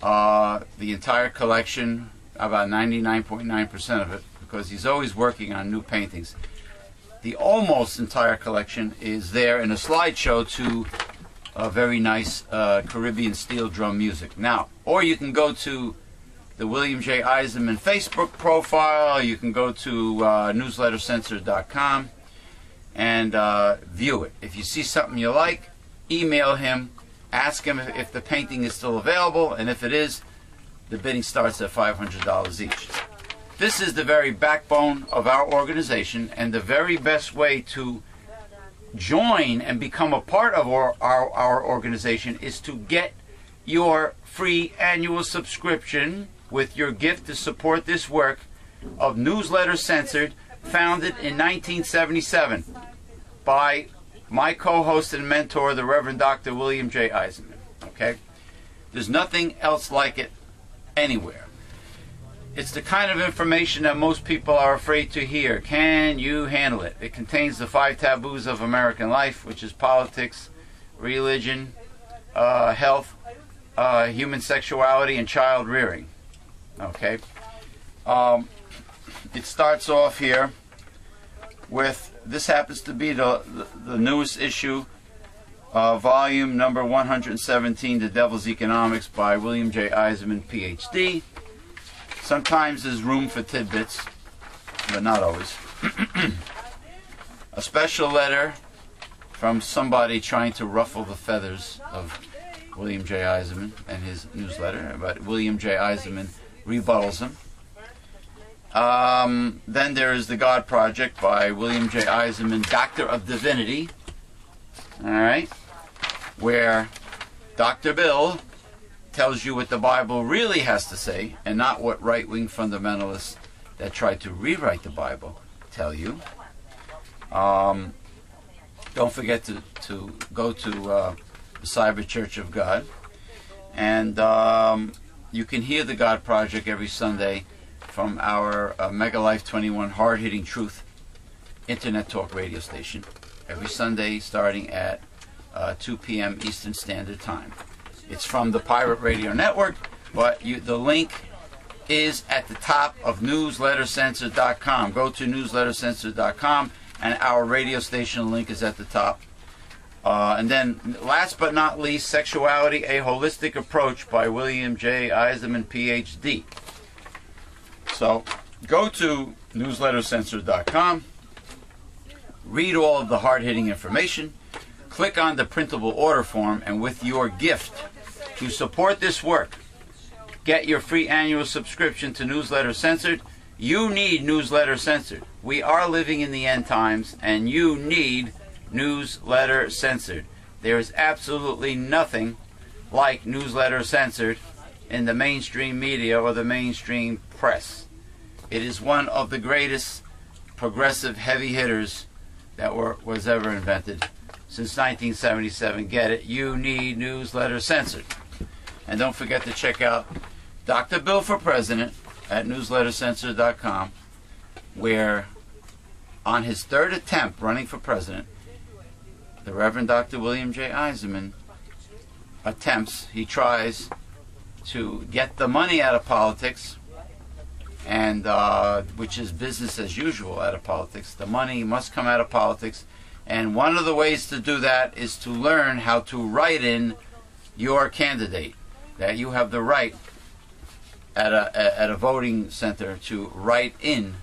The entire collection, about 99.9% of it, because he's always working on new paintings. The almost entire collection is there in a slideshow to very nice Caribbean steel drum music. Now, or you can go to the William J. Eisenman Facebook profile, you can go to newslettercensor.com and view it. If you see something you like, email him, ask him if the painting is still available, and if it is, the bidding starts at $500 each. This is the very backbone of our organization, and the very best way to join and become a part of our organization is to get your free annual subscription with your gift to support this work of Newsletter Censored, founded in 1977 by my co-host and mentor, the Reverend Dr. William J. Eisenman. Okay? There's nothing else like it anywhere. It's the kind of information that most people are afraid to hear. Can you handle it? It contains the 5 taboos of American life, which is politics, religion, health, human sexuality, and child rearing. Okay? It starts off here with, this happens to be the newest issue, volume number 117, The Devil's Economics, by William J. Eisenman, Ph.D. Sometimes there's room for tidbits, but not always. A special letter from somebody trying to ruffle the feathers of William J. Eisenman and his newsletter, but William J. Eisenman rebuttals him. Then there is The God Project by William J. Eisenman, Doctor of Divinity, all right, where Dr. Bill tells you what the Bible really has to say, and not what right-wing fundamentalists that try to rewrite the Bible tell you. Don't forget to go to the Cyber Church of God, and you can hear the God Project every Sunday from our Mega Life 21 Hard-Hitting Truth Internet Talk radio station, every Sunday starting at 2 p.m. Eastern Standard Time. It's from the Pirate Radio Network, but the link is at the top of newslettercensored.com. Go to newslettercensored.com, and our radio station link is at the top. And then, last but not least, Sexuality, A Holistic Approach by William J. Eisenman, Ph.D. So, go to newslettercensored.com, read all of the hard-hitting information, click on the printable order form, and with your gift to support this work, get your free annual subscription to Newsletter Censored. You need Newsletter Censored. We are living in the end times, and you need Newsletter Censored. There is absolutely nothing like Newsletter Censored in the mainstream media or the mainstream press. It is one of the greatest progressive heavy hitters that was ever invented since 1977. Get it? You need Newsletter Censored. And don't forget to check out Dr. Bill for President at newslettercensored.com, where on his 3rd attempt running for president, the Reverend Dr. William J. Eisenman he tries to get the money out of politics, and which is business as usual out of politics. The money must come out of politics, and one of the ways to do that is to learn how to write in your candidate. That you have the right at a voting center to write in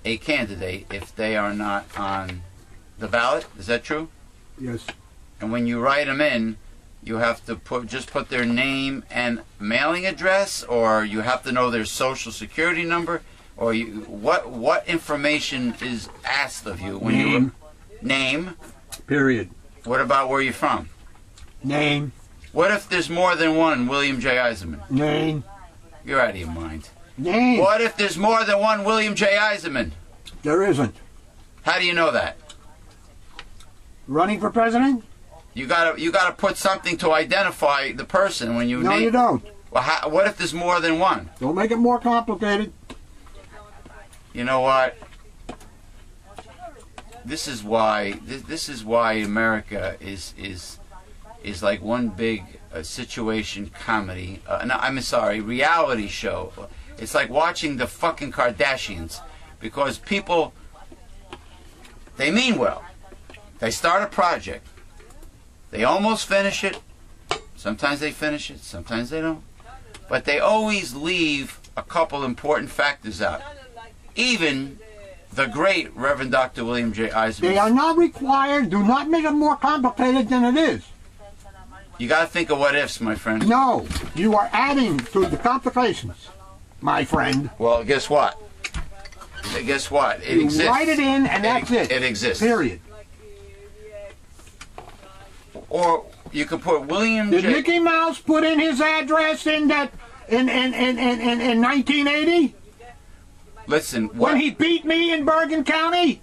a candidate if they are not on the ballot. Is that true? Yes. And when you write them in, you have to just put their name and mailing address, or you have to know their social security number, or what information is asked of you when name. Name. Period. What about where you're from? Name. What if there's more than one William J. Eisenman? Name. You're out of your mind. Name. What if there's more than one William J. Eisenman? There isn't. How do you know that? Running for president? You gotta put something to identify the person when you No, name. you don't. Well, what if there's more than one? Don't make it more complicated. You know what? This is why America is like one big situation comedy. No, I'm sorry, reality show. It's like watching the fucking Kardashians, because people, they mean well. They start a project. They almost finish it. Sometimes they finish it, sometimes they don't. But they always leave a couple important factors out. Even the great Reverend Dr. William J. Eisenman. They are not required. Do not make it more complicated than it is. You got to think of what ifs, my friend. No, you are adding to the complications, my friend. Well, guess what? Guess what? It exists. You write it in, and that's it. It exists. Period. Or You could put William Did J. Mickey Mouse put in his address in 1980? Listen, When he beat me in Bergen County?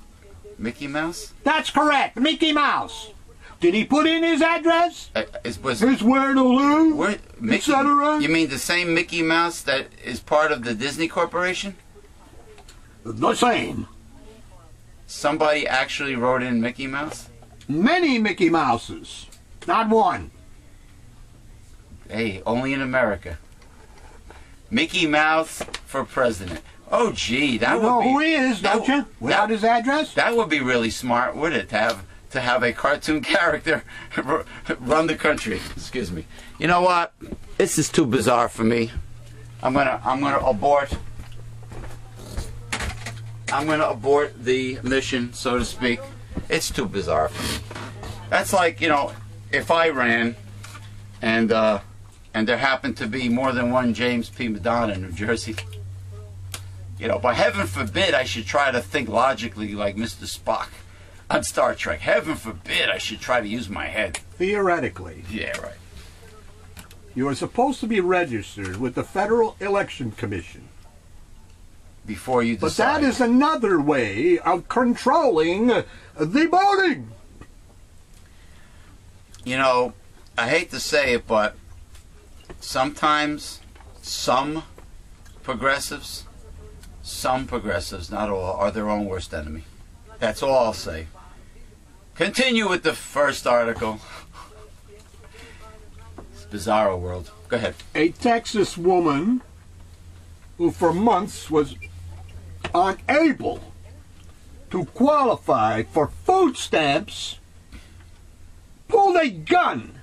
Mickey Mouse? That's correct, Mickey Mouse. Did he put in his address? Here's where to live, etc.? You mean the same Mickey Mouse that is part of the Disney Corporation? The same. Somebody actually wrote in Mickey Mouse? Many Mickey Mouses. Not one. Hey, only in America. Mickey Mouse for president. Oh, gee, that would be... You know who he is, don't you? Without his address? That would be really smart, wouldn't it, to have a cartoon character run the country. Excuse me. You know what? This is too bizarre for me. I'm gonna abort. I'm gonna abort the mission, so to speak. It's too bizarre for me. That's like, you know, if I ran and there happened to be more than one James P. Madonna in New Jersey. You know, but heaven forbid I should try to think logically like Mr. Spock on Star Trek. Heaven forbid I should try to use my head. Theoretically. Yeah, right. You are supposed to be registered with the Federal Election Commission. Before you decide. But that is another way of controlling the voting. You know, I hate to say it, but sometimes some progressives, not all, are their own worst enemy. That's all I'll say. Continue with the first article. It's a bizarro world. Go ahead. A Texas woman who for months was unable to qualify for food stamps pulled a gun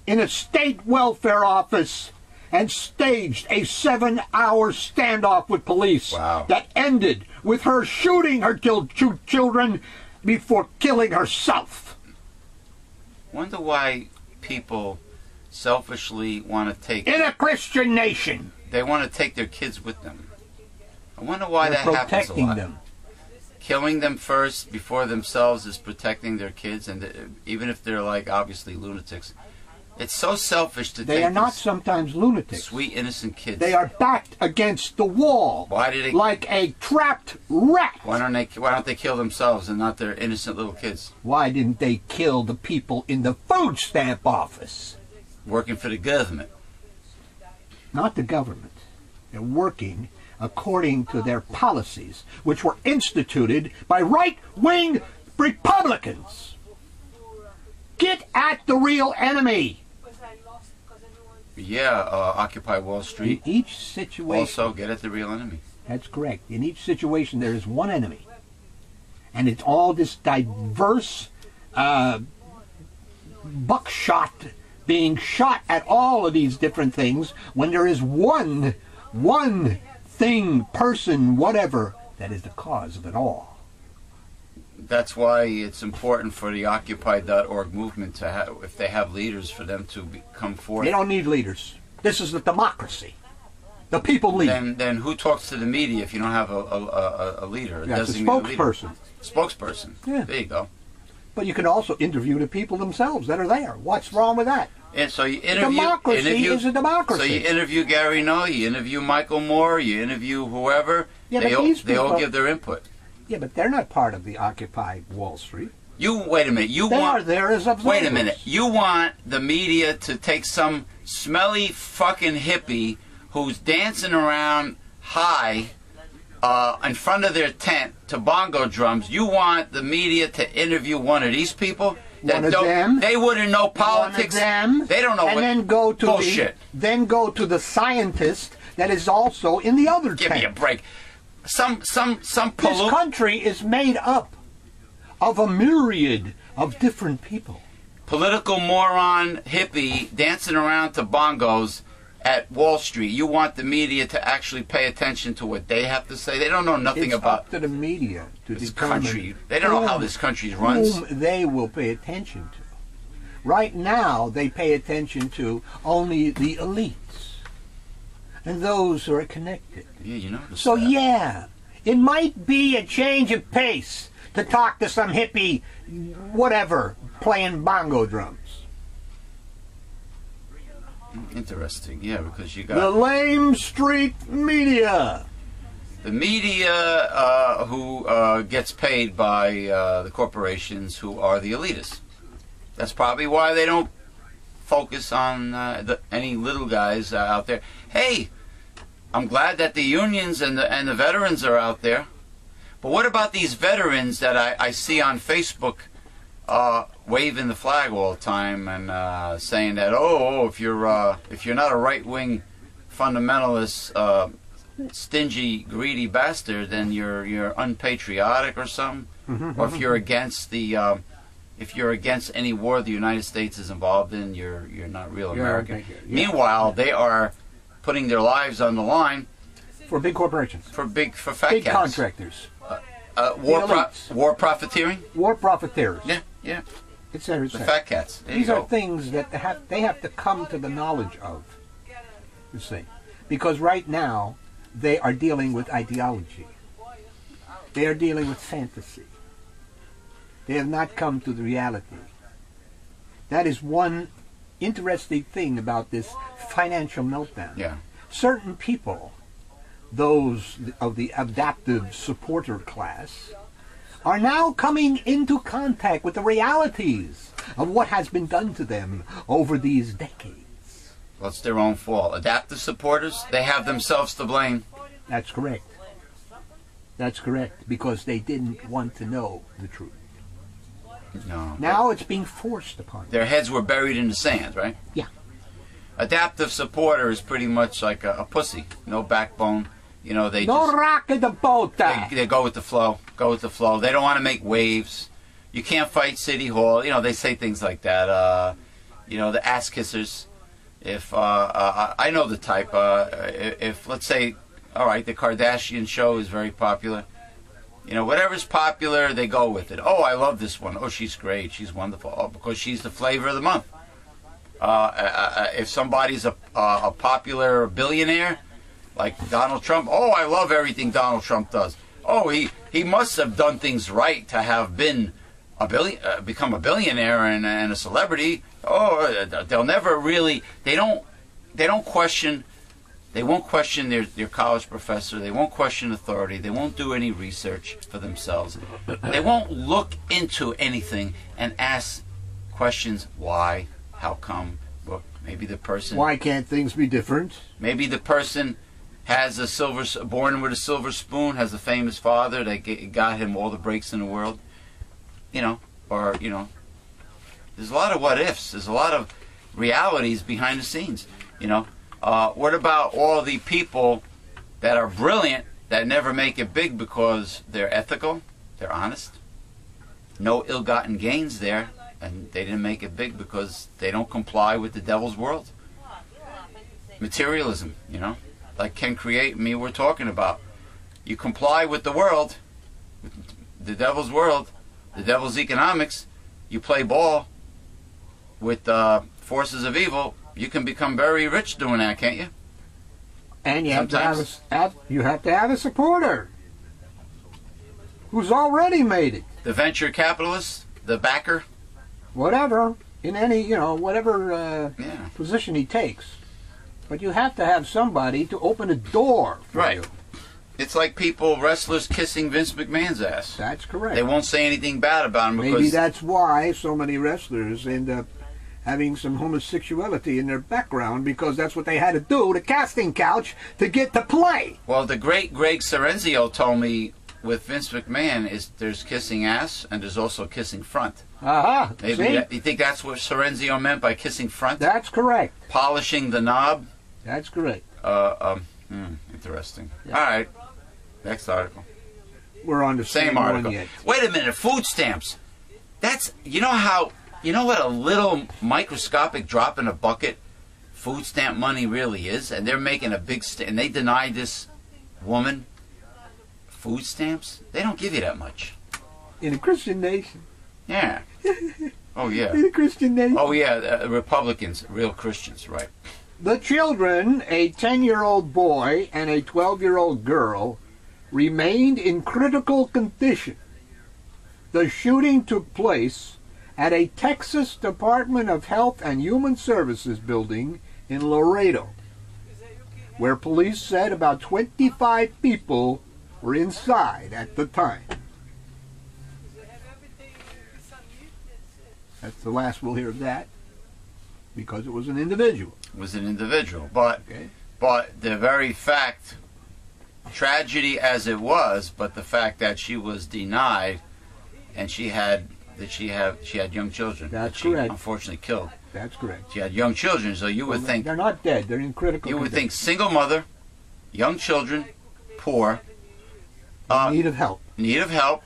in a state welfare office and staged a 7-hour standoff with police. Wow. That ended with her shooting her two children before killing herself. Wonder why people selfishly want to take... In a Christian nation. They want to take their kids with them. I wonder why They're that happens a protecting lot. them. Killing them first before themselves is protecting their kids, and even if they're like obviously lunatics, it's so selfish to take. They are not sometimes lunatics. Sweet innocent kids. They are backed against the wall. Why did they? Like a trapped rat. Why don't they kill themselves and not their innocent little kids? Why didn't they kill the people in the food stamp office? Working for the government. Not the government. They're working according to their policies, which were instituted by right-wing Republicans. Get at the real enemy. Yeah, Occupy Wall Street. In each situation... Also, get at the real enemy. That's correct. In each situation, there is one enemy. And it's all this diverse buckshot being shot at all of these different things when there is one thing, person, whatever, that is the cause of it all. That's why it's important for the Occupy.org movement to have, if they have leaders, for them to come forth. They don't need leaders. This is a democracy. The people lead. Then who talks to the media if you don't have a leader? That's a spokesperson. Spokesperson. Yeah. There you go. But you can also interview the people themselves that are there. What's wrong with that? And so you interview... Democracy is a democracy. So you interview Gary Null, you interview Michael Moore, you interview whoever. Yeah, they all give their input. Yeah, but they're not part of the Occupy Wall Street. Wait a minute. They are there as observers. Wait a minute. You want the media to take some smelly fucking hippie who's dancing around high in front of their tent to bongo drums. You want the media to interview one of these people? One of them. They wouldn't know politics. One of them. They don't know and what then go to bullshit. Then go to the scientist that is also in the other Give tent. me a break. This country is made up of a myriad of different people. Political moron hippie dancing around to bongos at Wall Street. You want the media to actually pay attention to what they have to say. They don't know nothing about up to the media to this determine country. They don't know how this country runs. Whom they will pay attention to. Right now, they pay attention to only the elites and those who are connected. Yeah, you know. So yeah, it might be a change of pace to talk to some hippie, whatever, playing bongo drums. Interesting, yeah, because you The got lame street media. the media who gets paid by the corporations who are the elitists. That's probably why they don't focus on any little guys out there. Hey, I'm glad that the unions and the veterans are out there. But what about these veterans that I see on Facebook waving the flag all the time and saying that, if you're not a right-wing fundamentalist, stingy, greedy bastard, then you're unpatriotic or something, or if you're against any war the United States is involved in, you're not real American. Meanwhile, they are putting their lives on the line for big corporations, for fat big cats. contractors, war profiteering. War profiteers. Yeah. Etc. The fat cats. These are things that they have to come to the knowledge of. You see, because right now they are dealing with ideology. They are dealing with fantasy. They have not come to the reality. That is one interesting thing about this financial meltdown. Yeah. Certain people, those of the adaptive supporter class, are now coming into contact with the realities of what has been done to them over these decades. Well, it's their own fault. Adaptive supporters, they have themselves to blame. That's correct. That's correct, because they didn't want to know the truth. No. Now it's being forced upon them. Their heads were buried in the sand, right? Yeah. Adaptive supporter is pretty much like a pussy. No backbone. You know, they No just... rock in the boat. They go with the flow. Go with the flow. They don't want to make waves. You can't fight City Hall. You know, they say things like that. You know, the ass kissers. If I know the type. If let's say, all right, the Kardashian show is very popular. You know, whatever's popular, they go with it. Oh, I love this one. Oh, she's great. She's wonderful. Oh, because she's the flavor of the month. If somebody's a popular billionaire, like Donald Trump, oh, I love everything Donald Trump does. Oh, he must have done things right to have been become a billionaire and a celebrity. Oh, they'll never really. They don't question. They won't question their college professor. They won't question authority. They won't do any research for themselves. They won't look into anything and ask questions. Why? How come? Well, maybe the person. Why can't things be different? Maybe the person has born with a silver spoon, has a famous father that got him all the breaks in the world. You know, or you know, there's a lot of what ifs. There's a lot of realities behind the scenes. You know. What about all the people that are brilliant that never make it big because they're ethical, they're honest, no ill-gotten gains there, and they didn't make it big because they don't comply with the devil's world? Materialism, you know, like Ken Create and me were talking about. You comply with the world, with the devil's world, the devil's economics, you play ball with forces of evil, you can become very rich doing that, can't you? And you have to have a supporter who's already made it. The venture capitalist, the backer, whatever, in any whatever position he takes. But you have to have somebody to open a door for you. It's like wrestlers kissing Vince McMahon's ass. That's correct. They won't say anything bad about him. Maybe that's why so many wrestlers end up having some homosexuality in their background, because that's what they had to do, the casting couch, to get to play. Well, the great Greg Sorrenzio told me with Vince McMahon there's kissing ass and there's also kissing front. Maybe you think that's what Sorrenzio meant by kissing front? That's correct. Polishing the knob? That's correct. Interesting. Yeah. All right. Next article. We're on the same article. one yet. Wait a minute. Food stamps. That's, you know what a little microscopic drop in a bucket food stamp money really is? And they're making a big and they denied this woman food stamps? They don't give you that much. In a Christian nation. Yeah. Oh, yeah. In a Christian nation. Oh, yeah. Republicans, real Christians, right. The children, a 10-year-old boy and a 12-year-old girl, remained in critical condition. The shooting took place at a Texas Department of Health and Human Services building in Laredo, where police said about 25 people were inside at the time. That's the last we'll hear of that, because it was an individual. It was an individual, but Okay. but the very fact, tragedy as it was, but the fact that she was denied, and she had young children. That's that she correct. Unfortunately, killed. That's correct. She had young children, so you would think They're not dead. They're in critical you would condition. think single mother, young children, poor, In need of help. need of help.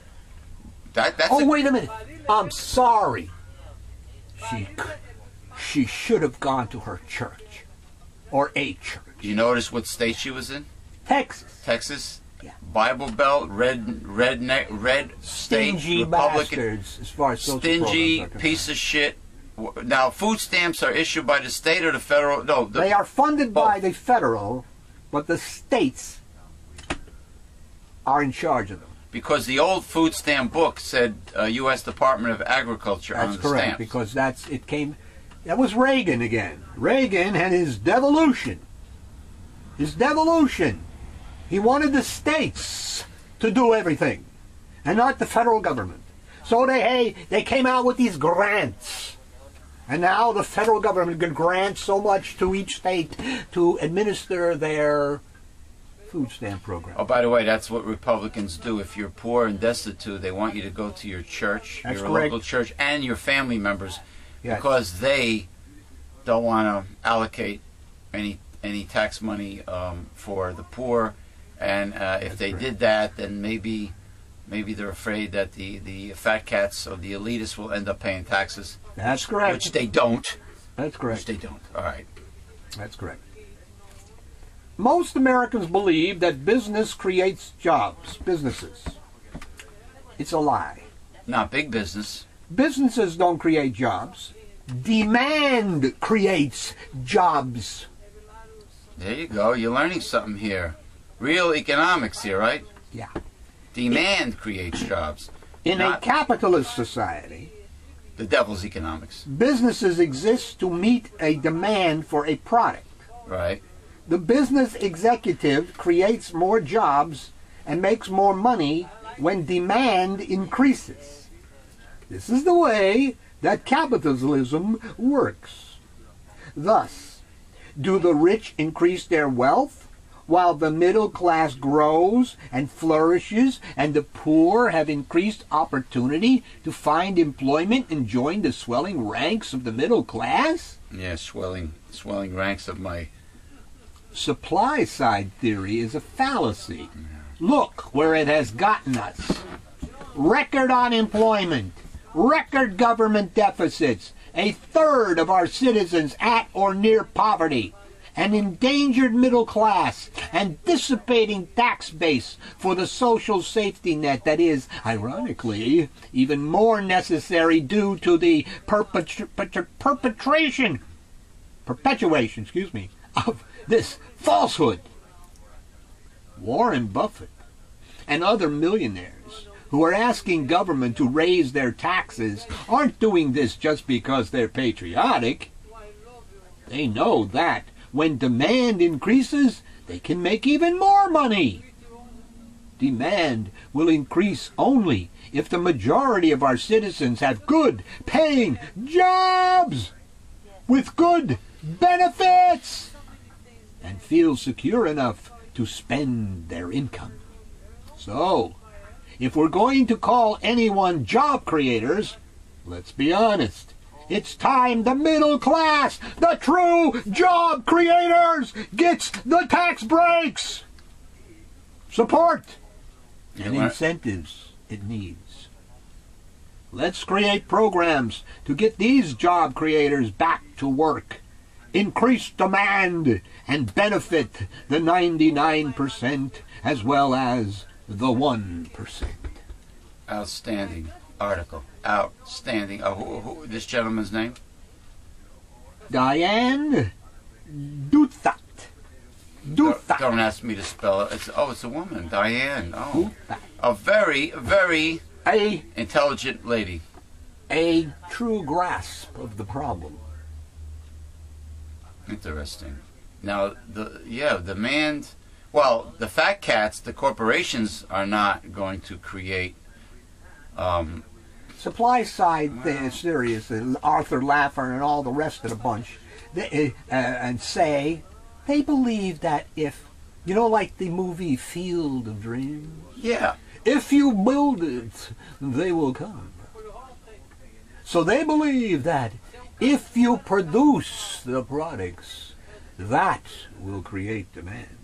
That's Oh, wait a minute. I'm sorry. She should have gone to her church, or a church. Do you notice what state she was in? Texas. Texas. Yeah. Bible Belt, red state, Stingy Republican, bastards, as far as social stingy programs are piece concerned. of shit. Now, food stamps are issued by the state or the federal? No, They are funded by both. the federal, but the states are in charge of them. Because the old food stamp book said U.S. Department of Agriculture on That's the correct, stamps. because that was Reagan again. Reagan had his devolution. His devolution. He wanted the states to do everything, and not the federal government. So they came out with these grants. And now the federal government can grant so much to each state to administer their food stamp program. Oh, by the way, that's what Republicans do. If you're poor and destitute, they want you to go to your church, That's your correct. local church, and your family members, Yes. because they don't want to allocate any tax money for the poor. And if they correct. did that, then maybe they're afraid that the fat cats or the elitists will end up paying taxes, That's correct. which they don't. That's Which correct. they don't. All right. That's correct. Most Americans believe that business creates jobs. Businesses. It's a lie. Not big business. Businesses don't create jobs. Demand creates jobs. There you go. You're learning something here. Real economics here, right? Yeah. Demand creates jobs. In a Not capitalist society, the devil's economics, businesses exist to meet a demand for a product. right? The business executive creates more jobs and makes more money when demand increases. This is the way that capitalism works. Thus, do the rich increase their wealth while the middle class grows and flourishes, and the poor have increased opportunity to find employment and join the swelling ranks of the middle class? Yeah, swelling ranks of my. Supply side theory is a fallacy. Look where it has gotten us. Record unemployment, record government deficits, a third of our citizens at or near poverty, an endangered middle class, and dissipating tax base for the social safety net that is, ironically, even more necessary due to the perpetuation of this falsehood. Warren Buffett and other millionaires who are asking government to raise their taxes aren't doing this just because they're patriotic. They know that when demand increases, they can make even more money. Demand will increase only if the majority of our citizens have good paying jobs with good benefits and feel secure enough to spend their income. So, if we're going to call anyone job creators, let's be honest. It's time the middle class, the true job creators, gets the tax breaks, support, and incentives it needs. Let's create programs to get these job creators back to work, increase demand, and benefit the 99% as well as the 1%. Outstanding article. Outstanding. Who this gentleman's name? Diane Duthat. Don't ask me to spell it. It's a woman. Diane. Oh. A very, very intelligent lady. A true grasp of the problem. Interesting. Now, demand. Well, the fat cats, the corporations are not going to create. Supply side is serious. Arthur Laffer and all the rest of the bunch, and say they believe that if, like the movie Field of Dreams. Yeah. If you build it, they will come. So they believe that if you produce the products, that will create demand.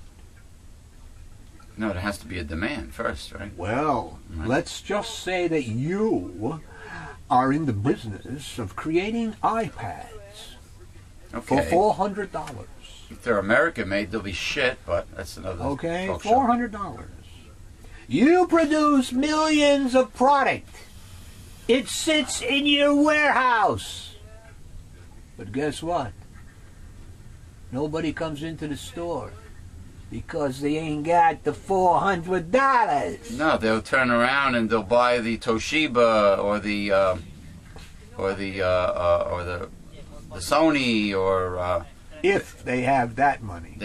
No, there has to be a demand first, right? Well, let's just say that you are in the business of creating iPads for $400. If they're American made, they'll be shit, but that's another. Okay, $400. You produce millions of product. It sits in your warehouse. But guess what? Nobody comes into the store because they ain't got the $400. No, they'll turn around and they'll buy the Toshiba or the Sony or. If they have that money.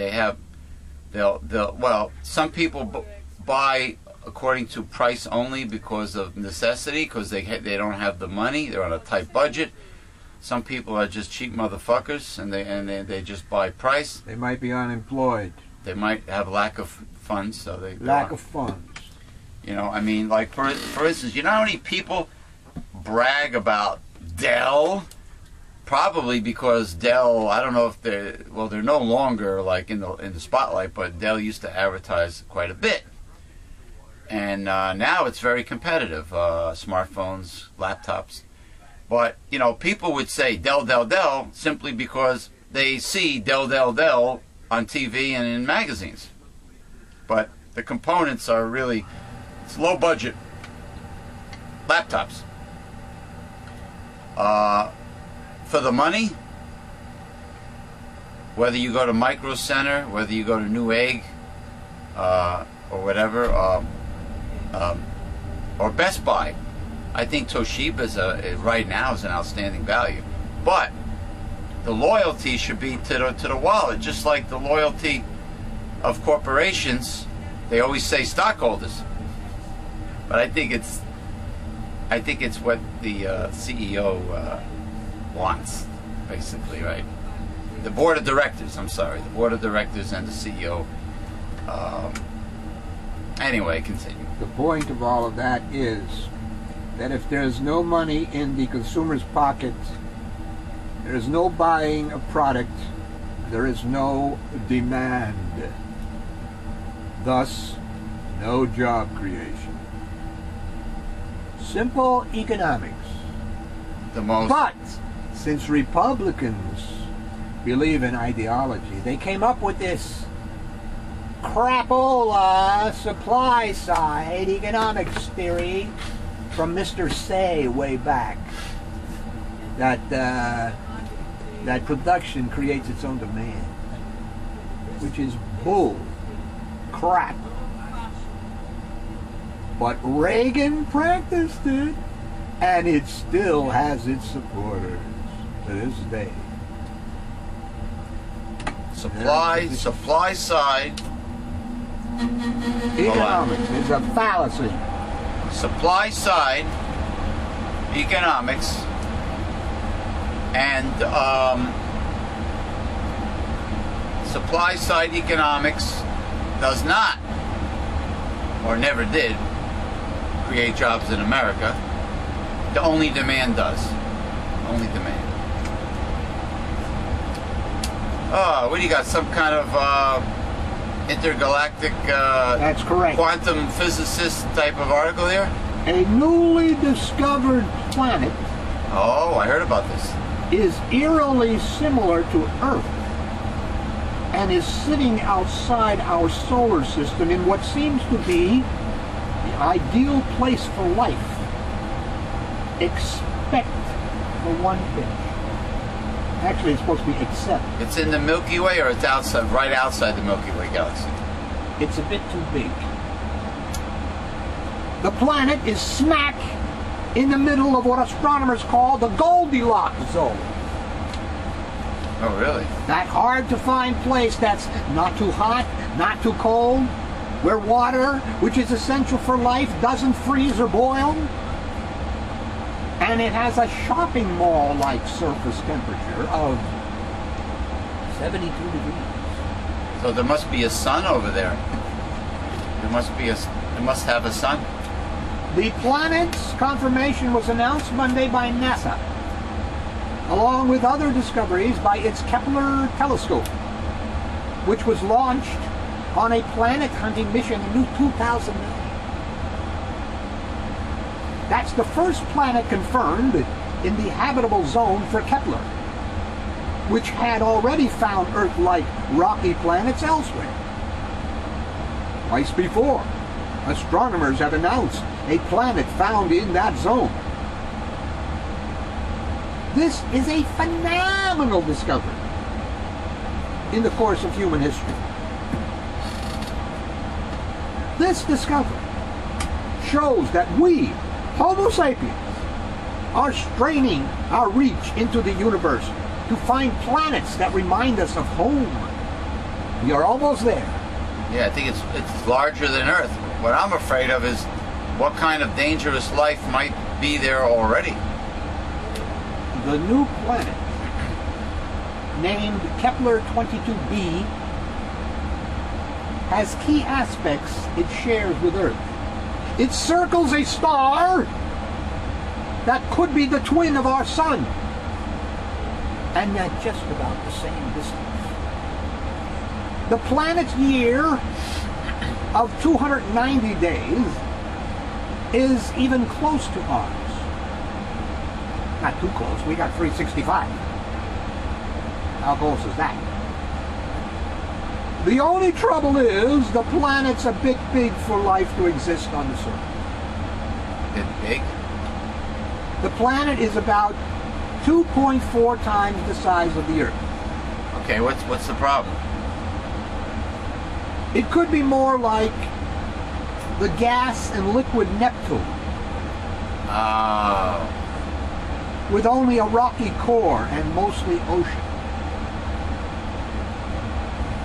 Well, some people buy according to price only because of necessity, because they don't have the money, they're on a tight budget. Some people are just cheap motherfuckers, and they just buy price. They might be unemployed. They might have lack of funds, so they lack of funds. I mean, like for instance, you know how many people brag about Dell? Probably because Dell, I don't know if they're no longer like in the spotlight, but Dell used to advertise quite a bit. And now it's very competitive, smartphones, laptops. But, people would say Dell, Dell, Dell simply because they see Dell, Dell, Dell on TV and in magazines. But the components are really, it's low budget laptops. For the money, whether you go to Micro Center, whether you go to Newegg, or whatever, or Best Buy, I think Toshiba right now is an outstanding value. But the loyalty should be to the wallet, just like the loyalty of corporations. They always say stockholders, but I think it's what the CEO wants, basically, right? The board of directors. I'm sorry, the board of directors and the CEO. Anyway, continue. The point of all of that is that if there's no money in the consumer's pocket, there is no buying a product, there is no demand. Thus, no job creation. Simple economics. But since Republicans believe in ideology, they came up with this crapola supply side economics theory from Mr. Say way back, that production creates its own demand, which is bull crap. But Reagan practiced it, and it still has its supporters to this day. Supply side economics is a fallacy. Supply side economics and supply side economics does not, or never did, create jobs in America. The only demand does. Only demand. What do you got? Some kind of intergalactic that's correct. Quantum physicist type of article here? A newly discovered planet. Oh, I heard about this. Is eerily similar to Earth and is sitting outside our solar system in what seems to be the ideal place for life. Expect for one thing. Actually, it's supposed to be except. It's in the Milky Way, or it's outside, right outside the Milky Way galaxy? It's a bit too big. The planet is smack in the middle of what astronomers call the Goldilocks zone. Oh, really? That hard to find place that's not too hot, not too cold, where water, which is essential for life, doesn't freeze or boil. And it has a shopping mall-like surface temperature of 72 degrees. So there must be a sun over there. There must have a sun. The planet's confirmation was announced Monday by NASA, along with other discoveries by its Kepler telescope, which was launched on a planet-hunting mission in 2009. That's the first planet confirmed in the habitable zone for Kepler, which had already found Earth-like rocky planets elsewhere. Twice before, astronomers have announced a planet found in that zone. This is a phenomenal discovery in the course of human history. This discovery shows that we, Homo sapiens, are straining our reach into the universe to find planets that remind us of home. We are almost there. Yeah, I think it's larger than Earth. What I'm afraid of is what kind of dangerous life might be there already. The new planet, named Kepler-22b, has key aspects it shares with Earth. It circles a star that could be the twin of our sun, and at just about the same distance. The planet's year of 290 days is even close to ours. Not too close, we got 365. How close is that? The only trouble is the planet's a bit big for life to exist on the surface. Bit big? The planet is about 2.4 times the size of the Earth. Okay, what's the problem? It could be more like the gas and liquid Neptune, Oh. with only a rocky core and mostly ocean.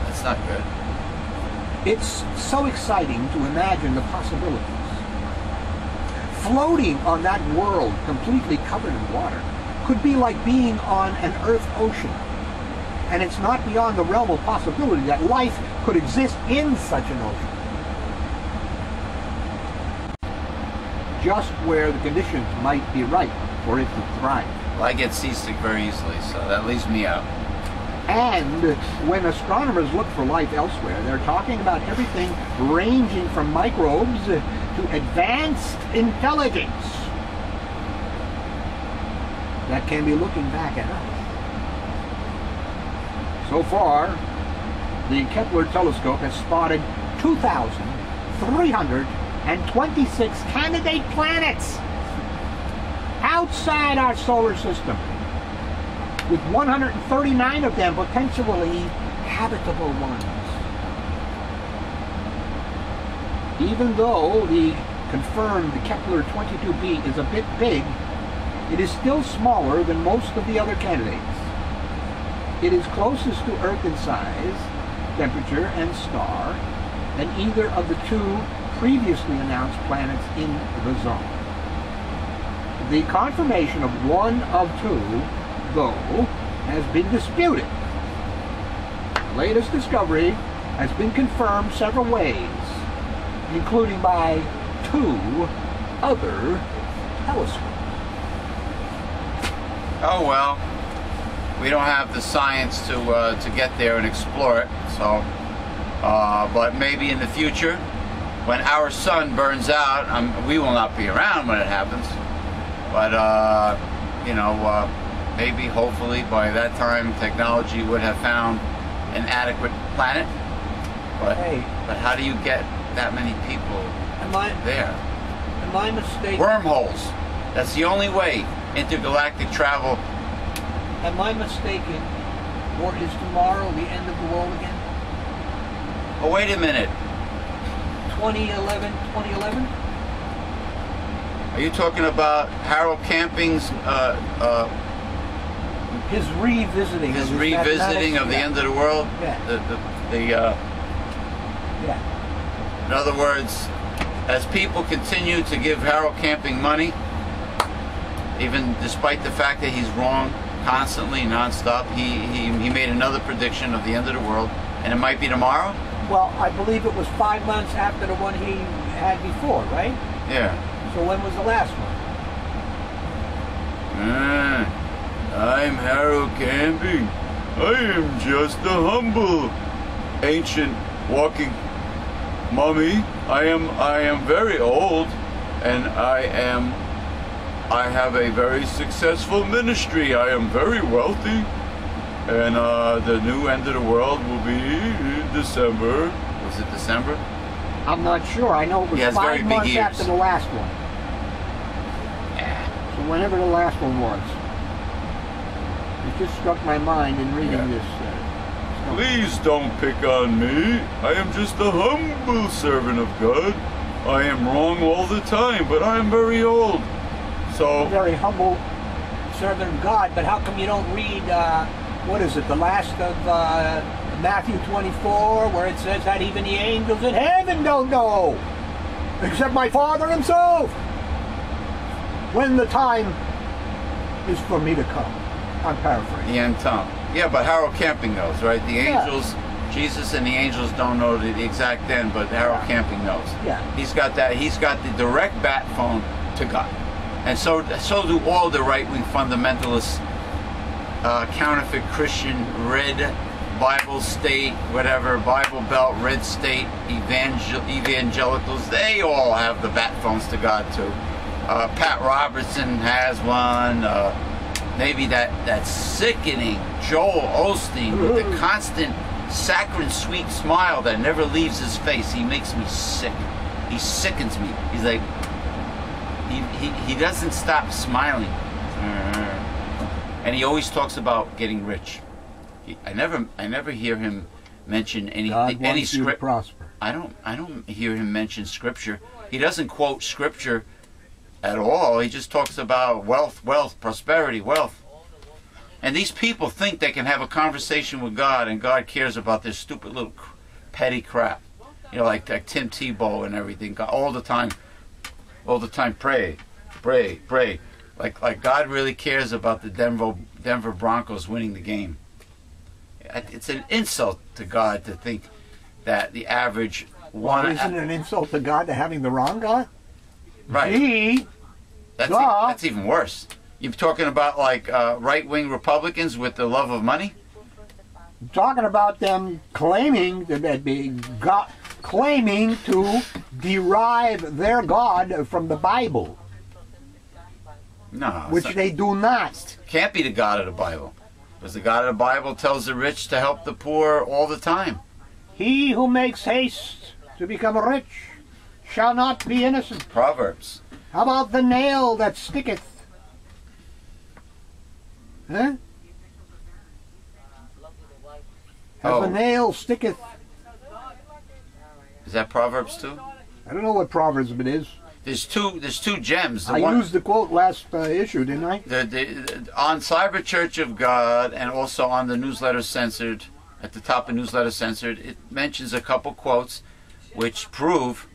That's not good. It's so exciting to imagine the possibilities. Floating on that world completely covered in water could be like being on an Earth ocean. And it's not beyond the realm of possibility that life could exist in such an ocean. Just where the conditions might be right for it to thrive. Well, I get seasick very easily, so that leaves me out. And when astronomers look for life elsewhere, they're talking about everything ranging from microbes to advanced intelligence that can be looking back at us. So far, the Kepler telescope has spotted 2,326 candidate planets outside our solar system, with 139 of them potentially habitable ones. Even though the confirmed Kepler-22b is a bit big, it is still smaller than most of the other candidates. It is closest to Earth in size, temperature, and star than either of the two previously announced planets in the zone. The confirmation of one of two, though, has been disputed. The latest discovery has been confirmed several ways, including by two other telescopes. Oh well, we don't have the science to get there and explore it. So, but maybe in the future, when our sun burns out, we will not be around when it happens. But you know, maybe hopefully by that time, technology would have found an adequate planet. But but how do you get that many people there? Am I mistaken? Wormholes. That's the only way. Intergalactic travel. Am I mistaken? Or is tomorrow the end of the world again? Oh, wait a minute. 2011? Are you talking about Harold Camping's His revisiting. His revisiting of the end of the world. Yeah. In other words, as people continue to give Harold Camping money, even despite the fact that he's wrong constantly, nonstop, he made another prediction of the end of the world, and it might be tomorrow. Well, I believe it was 5 months after the one he had before, right? Yeah. So when was the last one? I'm Harold Camping. I am just a humble, ancient, walking mummy. I am very old, and I have a very successful ministry. I am very wealthy, and the new end of the world will be in December. Was it December? I'm not sure. I know it was 5 months after the last one. So whenever the last one was. It just struck my mind in reading this. Please don't pick on me. I am just a humble servant of God. I am wrong all the time, but I am very old. So very humble servant of God, but how come you don't read, what is it, the last of Matthew 24, where it says that even the angels in heaven don't know, except my Father himself, when the time is for me to come. I'm paraphrasing. The end time. Yeah, but Harold Camping knows, right? The angels, Jesus and the angels don't know the exact end, but Harold Camping knows. Yeah. He's got that. He's got the direct bat phone to God, and so do all the right-wing fundamentalists, counterfeit Christian, red Bible state, whatever, Bible Belt, red state, evangelicals. They all have the bat phones to God too. Pat Robertson has one. Maybe that sickening Joel Osteen with the constant saccharine sweet smile that never leaves his face. He makes me sick. He sickens me. He's like, he doesn't stop smiling. And he always talks about getting rich. I never hear him mention any script. Prosper. I don't hear him mention scripture. He doesn't quote scripture at all. He just talks about wealth, prosperity, wealth. And these people think they can have a conversation with God, and God cares about this stupid little petty crap. You know, like Tim Tebow and everything. God, all the time, pray. Like God really cares about the Denver Broncos winning the game. It's an insult to God to think that the average one. Isn't it an insult to God to having the wrong God? Right. That's even worse. You're talking about like right-wing Republicans with the love of money? I'm talking about them claiming to derive their God from the Bible. No. Which they do not. Can't be the God of the Bible. Because the God of the Bible tells the rich to help the poor all the time. He who makes haste to become rich shall not be innocent. Proverbs. How about the nail that sticketh? Huh? As the nail sticketh. Is that Proverbs too? I don't know what Proverbs it is. There's two gems. I used the quote last issue, didn't I? On Cyber Church of God, and also on the Newsletter Censored, at the top of Newsletter Censored, it mentions a couple quotes which prove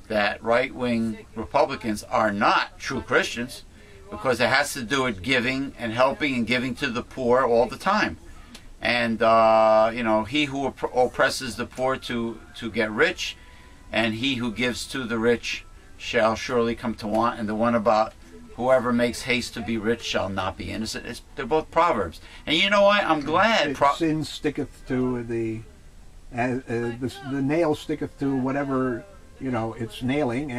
that right-wing Republicans are not true Christians, because it has to do with giving and helping and giving to the poor all the time. And you know, he who oppresses the poor to get rich, and he who gives to the rich shall surely come to want. And the one about whoever makes haste to be rich shall not be innocent. They're both Proverbs. And you know what? I'm glad. Sin sticketh to the nail sticketh to whatever, you know, it's nailing.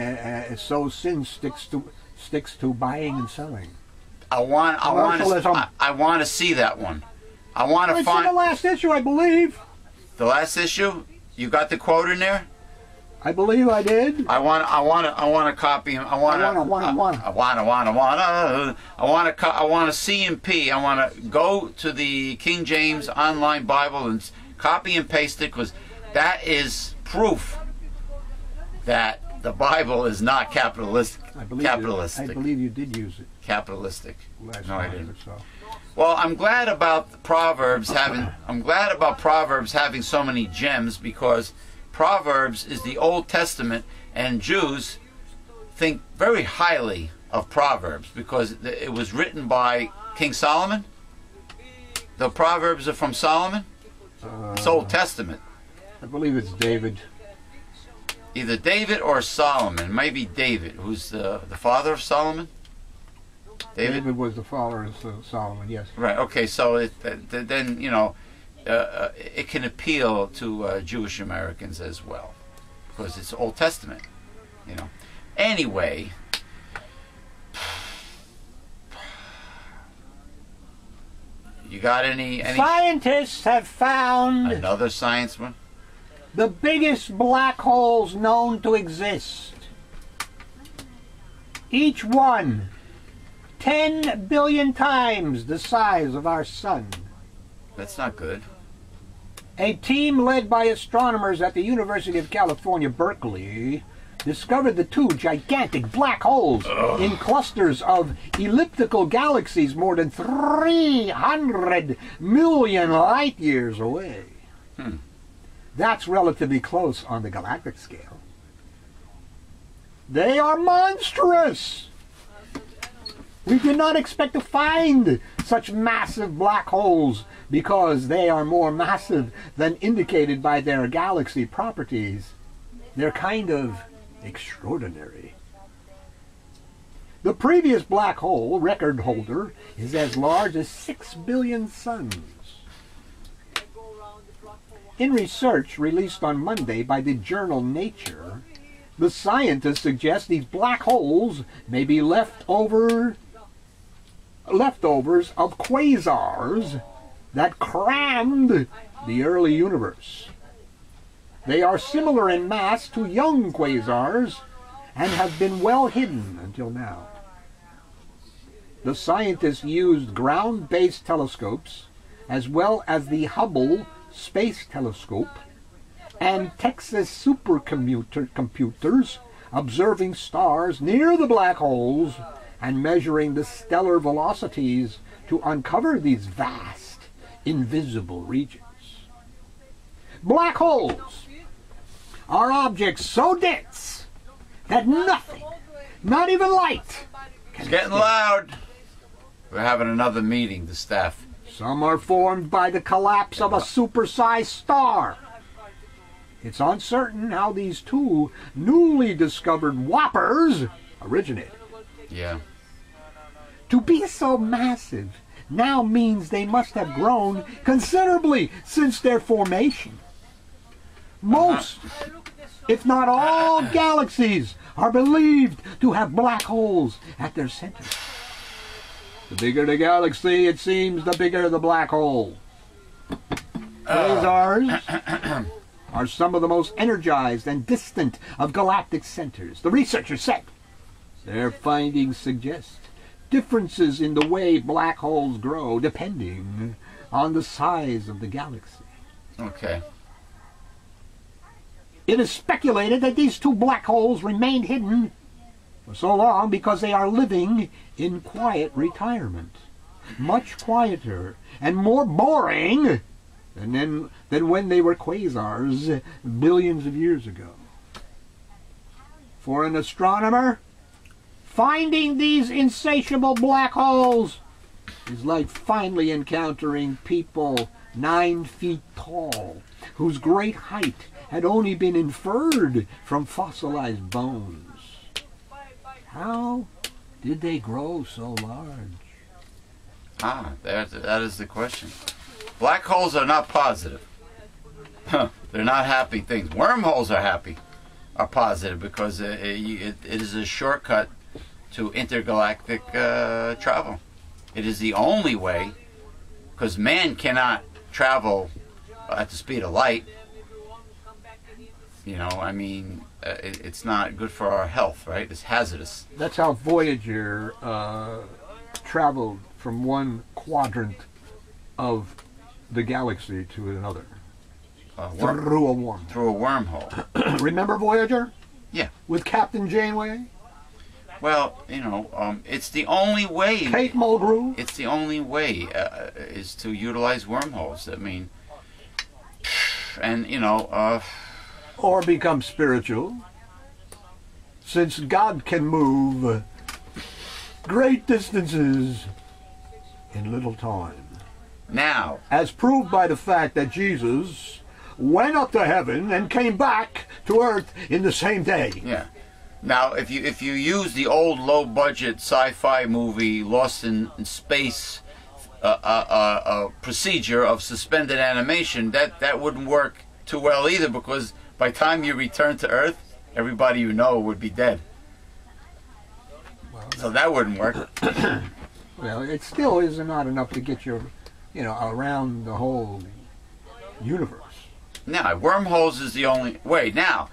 So sin sticks to buying and selling. I want to see that one. I want to find. It's in the last issue, I believe. The last issue? You got the quote in there? I believe I did. I want to copy him. I want to C&P. I want to go to the King James Online Bible and copy and paste it, because that is proof that The Bible is not capitalistic. I believe Capitalistic. I believe you did use it Capitalistic. last No, I night didn't. or so. Well, I'm glad about Proverbs having so many gems, because Proverbs is the Old Testament, and Jews think very highly of Proverbs because it was written by King Solomon. The Proverbs are from Solomon. It's Old Testament. I believe it's David. Either David or Solomon. Maybe David, who's the father of Solomon. David was the father of Solomon, yes. Right. Okay. So then it can appeal to Jewish Americans as well, because it's Old Testament. Anyway, you got any? Scientists have found Another science one? the biggest black holes known to exist. Each one 10 billion times the size of our sun. That's not good. A team led by astronomers at the University of California, Berkeley, discovered the two gigantic black holes in clusters of elliptical galaxies more than 300 million light years away. That's relatively close on the galactic scale. They are monstrous! We did not expect to find such massive black holes because they are more massive than indicated by their galaxy properties. They're kind of extraordinary. The previous black hole record holder is as large as 6 billion suns. In research released on Monday by the journal Nature, the scientists suggest these black holes may be leftovers of quasars that crammed the early universe. They are similar in mass to young quasars and have been well hidden until now. The scientists used ground-based telescopes as well as the Hubble Space Telescope and Texas supercomputers observing stars near the black holes and measuring the stellar velocities to uncover these vast, invisible regions. Black holes are objects so dense that nothing, not even light, can It's getting escape. loud. We're having another meeting, the staff. Some are formed by the collapse of a supersized star. It's uncertain how these two newly discovered whoppers originated. Yeah. To be so massive now means they must have grown considerably since their formation. Most, if not all, galaxies are believed to have black holes at their center. The bigger the galaxy, it seems, the bigger the black hole. Quasars are some of the most energized and distant of galactic centers. The researchers said their findings suggest differences in the way black holes grow depending on the size of the galaxy. Okay. It is speculated that these two black holes remained hidden for so long because they are living in quiet retirement, much quieter and more boring than when they were quasars billions of years ago. For an astronomer, finding these insatiable black holes is like finally encountering people 9 feet tall, whose great height had only been inferred from fossilized bones. How did they grow so large? That is the question. Black holes are not positive. They're not happy things. Wormholes are positive because it is a shortcut to intergalactic travel. It is the only way, because man cannot travel at the speed of light. It's not good for our health, right? It's hazardous. That's how Voyager traveled from one quadrant of the galaxy to another. Through a wormhole. Through a wormhole. Remember Voyager? Yeah. With Captain Janeway? Well, it's the only way. Kate Mulgrew? It's the only way is to utilize wormholes. I mean, and Or become spiritual. Since God can move great distances in little time. Now, as proved by the fact that Jesus went up to heaven and came back to earth in the same day. Yeah. Now, if you use the old low-budget sci-fi movie Lost in Space procedure of suspended animation, that wouldn't work too well either, because by the time you return to Earth, everybody you know would be dead. Well, so that wouldn't work. Well, it still is not enough to get you, around the whole universe. Now, wormholes is the only way. Now,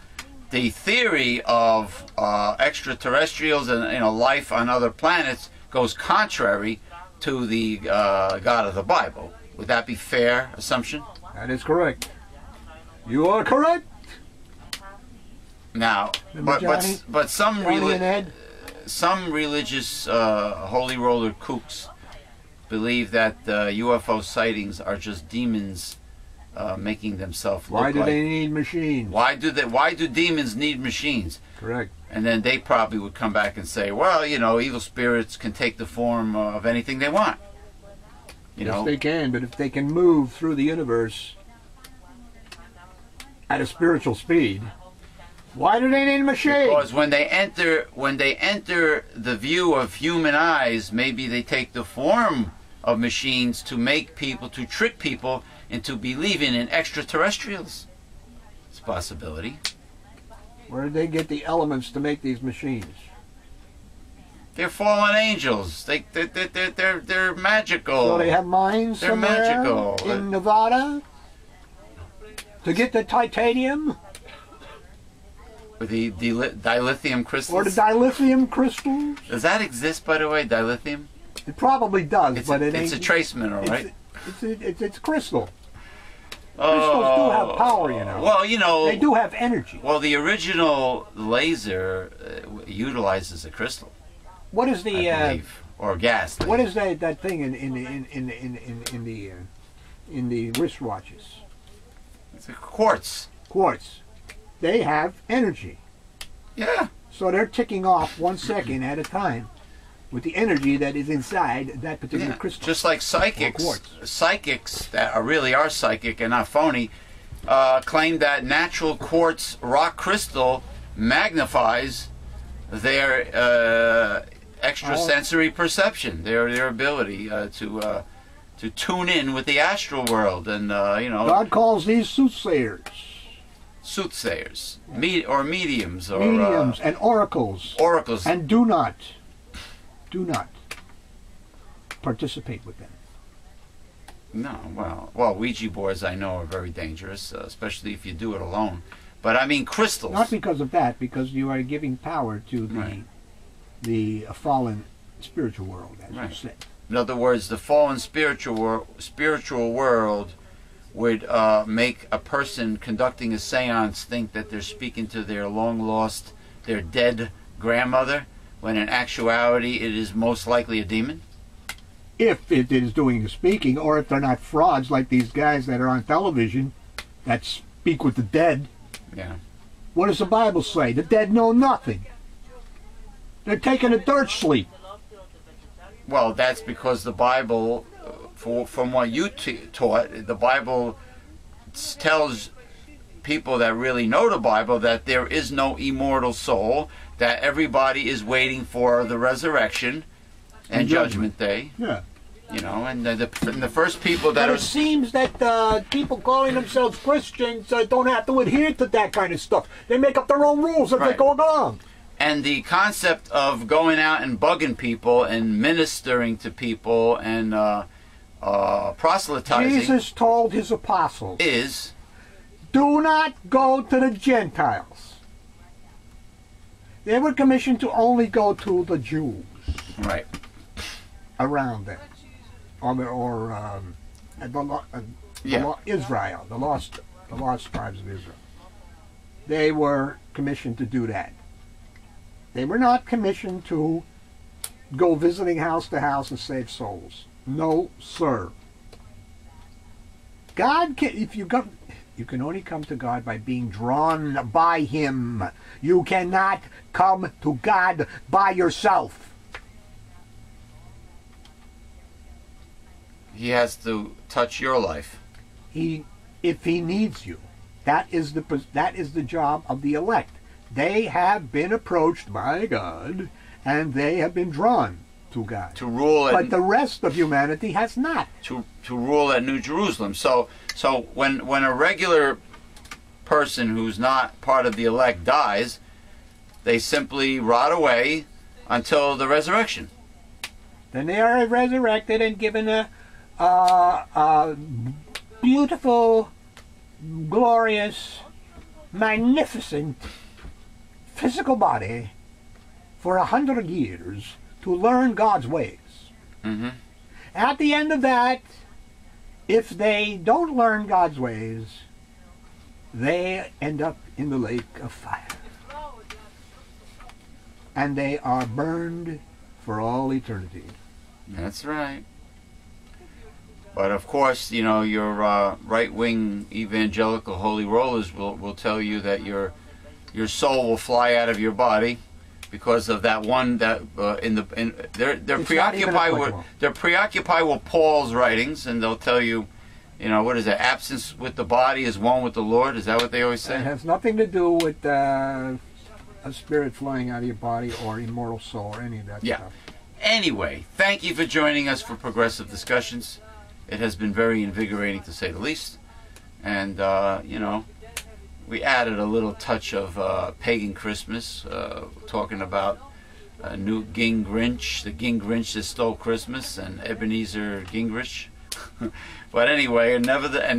the theory of extraterrestrials and life on other planets goes contrary to the God of the Bible. Would that be fair assumption? That is correct. You are correct. Now, but some religious holy roller kooks believe that UFO sightings are just demons making themselves look Why do they need machines? Why do demons need machines? Correct. And then they probably would come back and say, well, evil spirits can take the form of anything they want. Yes, they can, but if they can move through the universe at a spiritual speed, why do they need machines? Because when they enter the view of human eyes, maybe they take the form of machines to trick people into believing in extraterrestrials. It's a possibility. Where did they get the elements to make these machines? They're fallen angels. They're magical. So they have mines They're somewhere magical. in Nevada to get the titanium? With the dilithium crystals? Or the dilithium crystals? Does that exist, by the way, dilithium? It probably does, but it ain't. It's a trace mineral, right? It's crystal. Crystals do have power, Well, they do have energy. Well, the original laser utilizes a crystal. What is the I believe, or gas? What is that thing in the wristwatches? It's a quartz. Quartz. They have energy. Yeah. So they're ticking off 1 second at a time with the energy that is inside that particular crystal. Just like psychics that really are psychic and not phony, claim that natural quartz rock crystal magnifies their extrasensory perception, their ability to tune in with the astral world, and God calls these soothsayers. Soothsayers, or mediums, or mediums and oracles. Oracles, and do not participate with them. No, well, Ouija boards I know are very dangerous, especially if you do it alone. But I mean crystals. Not because of that, because you are giving power to the fallen spiritual world, as you said. In other words, the fallen spiritual world would make a person conducting a seance think that they're speaking to their long-lost, their dead grandmother, when in actuality it is most likely a demon? If it is doing the speaking, or if they're not frauds like these guys that are on television that speak with the dead. Yeah. What does the Bible say? The dead know nothing. They're taking a dirt sleep. Well, that's because the Bible, from what you taught, the Bible tells people that really know the Bible that there is no immortal soul, that everybody is waiting for the resurrection and Judgment Day. Yeah. And the first people that but it seems that people calling themselves Christians don't have to adhere to that kind of stuff. They make up their own rules as they go along. And the concept of going out and bugging people and ministering to people and proselytizing. Jesus told his apostles, do not go to the Gentiles. They were commissioned to only go to the Jews. Right. Around them. Israel, the lost tribes of Israel. They were commissioned to do that. They were not commissioned to go visiting house to house and save souls. No, sir. God can, you can only come to God by being drawn by Him. You cannot come to God by yourself. He has to touch your life. If He needs you, that is the job of the elect. They have been approached by God, and they have been drawn to God. To rule, but the rest of humanity has not. To rule at New Jerusalem. So when a regular person who's not part of the elect dies, they simply rot away until the resurrection. Then they are resurrected and given a beautiful, glorious, magnificent physical body for 100 years to learn God's ways. Mm-hmm. At the end of that, if they don't learn God's ways, they end up in the lake of fire. And they are burned for all eternity. That's right. But of course, you know, your right-wing evangelical holy rollers will tell you that your soul will fly out of your body because of that one that they're preoccupied with Paul's writings, and they'll tell you, you know, what is that? Absence with the body is one with the Lord. Is that what they always say? It has nothing to do with a spirit flying out of your body or immortal soul or any of that stuff. Anyway, thank you for joining us for Progressive Discussions. It has been very invigorating, to say the least. And, you know, we added a little touch of pagan Christmas, talking about new Gingrinch, the Gingrinch that stole Christmas, and Ebenezer Gingrinch. But anyway, and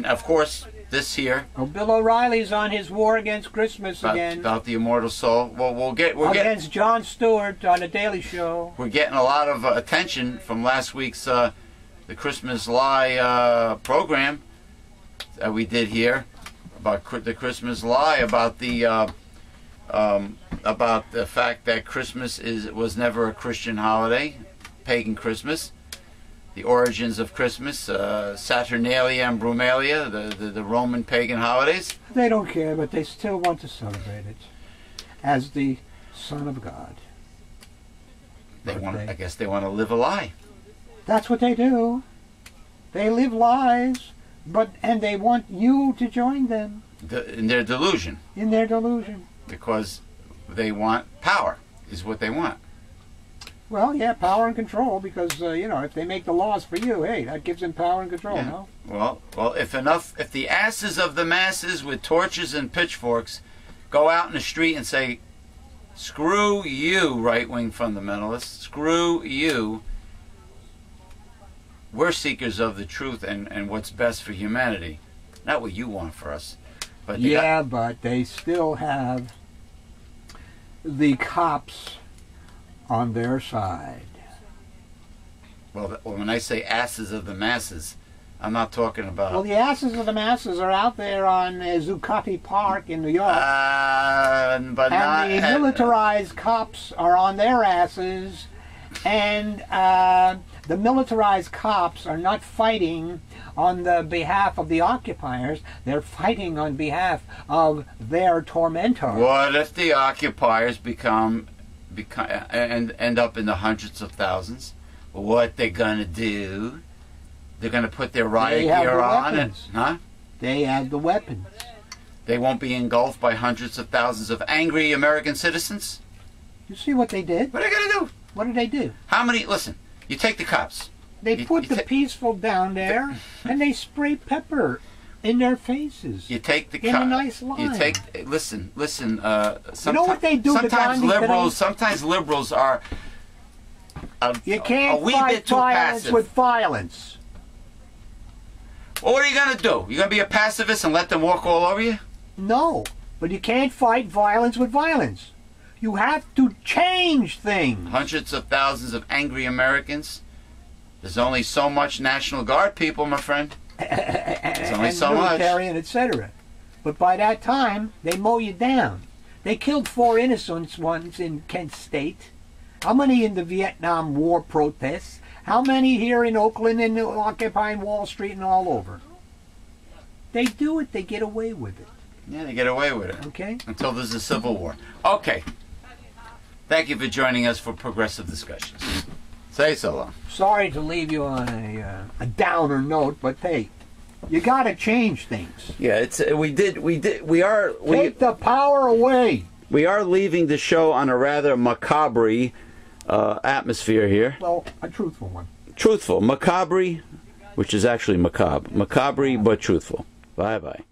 of course, this here. Well, Bill O'Reilly's on his war against Christmas again. About the immortal soul. Well, we're against Jon Stewart on the Daily Show. We're getting a lot of attention from last week's the Christmas Lie program that we did here about the Christmas Lie, about the fact that Christmas was never a Christian holiday, pagan Christmas. The origins of Christmas, Saturnalia and Brumalia, the Roman pagan holidays. They don't care, but they still want to celebrate it as the Son of God. I guess they want to live a lie. That's what they do. They live lies, and they want you to join them. In their delusion. In their delusion. Because they want power, is what they want. Well, yeah, power and control, because, you know, if they make the laws for you, hey, that gives them power and control, yeah. No? Well, if the asses of the masses with torches and pitchforks go out in the street and say, screw you, right-wing fundamentalists, screw you, we're seekers of the truth and what's best for humanity, not what you want for us. But but they still have the cops on their side. Well, when I say asses of the masses, I'm not talking about... Well, the asses of the masses are out there on Zuccotti Park in New York. The militarized cops are on their asses, and the militarized cops are not fighting on the behalf of the occupiers. They're fighting on behalf of their tormentors. What if the occupiers and end up in the hundreds of thousands? What they're gonna do? They're gonna put their riot gear on, They have the weapons. They won't be engulfed by hundreds of thousands of angry American citizens. You see what they did? What are they gonna do? What did they do? How many? Listen, you take the cops. They put the peaceful down there, and they spray pepper in their faces. You take the in a nice line. You take. Listen. You know what they do? Sometimes liberals are. You can't a wee fight bit too violence passive. with violence. Well, what are you gonna do? You gonna be a pacifist and let them walk all over you? No, but you can't fight violence with violence. You have to change things. Hundreds of thousands of angry Americans. There's only so much National Guard people, my friend. There's only so much. Military and etc. But by that time, they mow you down. They killed 4 innocent ones in Kent State. How many in the Vietnam War protests? How many here in Oakland and occupying Wall Street and all over? They do it. They get away with it. Yeah, they get away with it. Okay? Until there's a civil war. Okay. Thank you for joining us for Progressive Discussions. Say so long. Sorry to leave you on a downer note, but hey, you got to change things. Yeah, we are Take the power away. We are leaving the show on a rather macabre atmosphere here. Well, a truthful one. Truthful. Macabre, which is actually macabre. Macabre, but truthful. Bye-bye.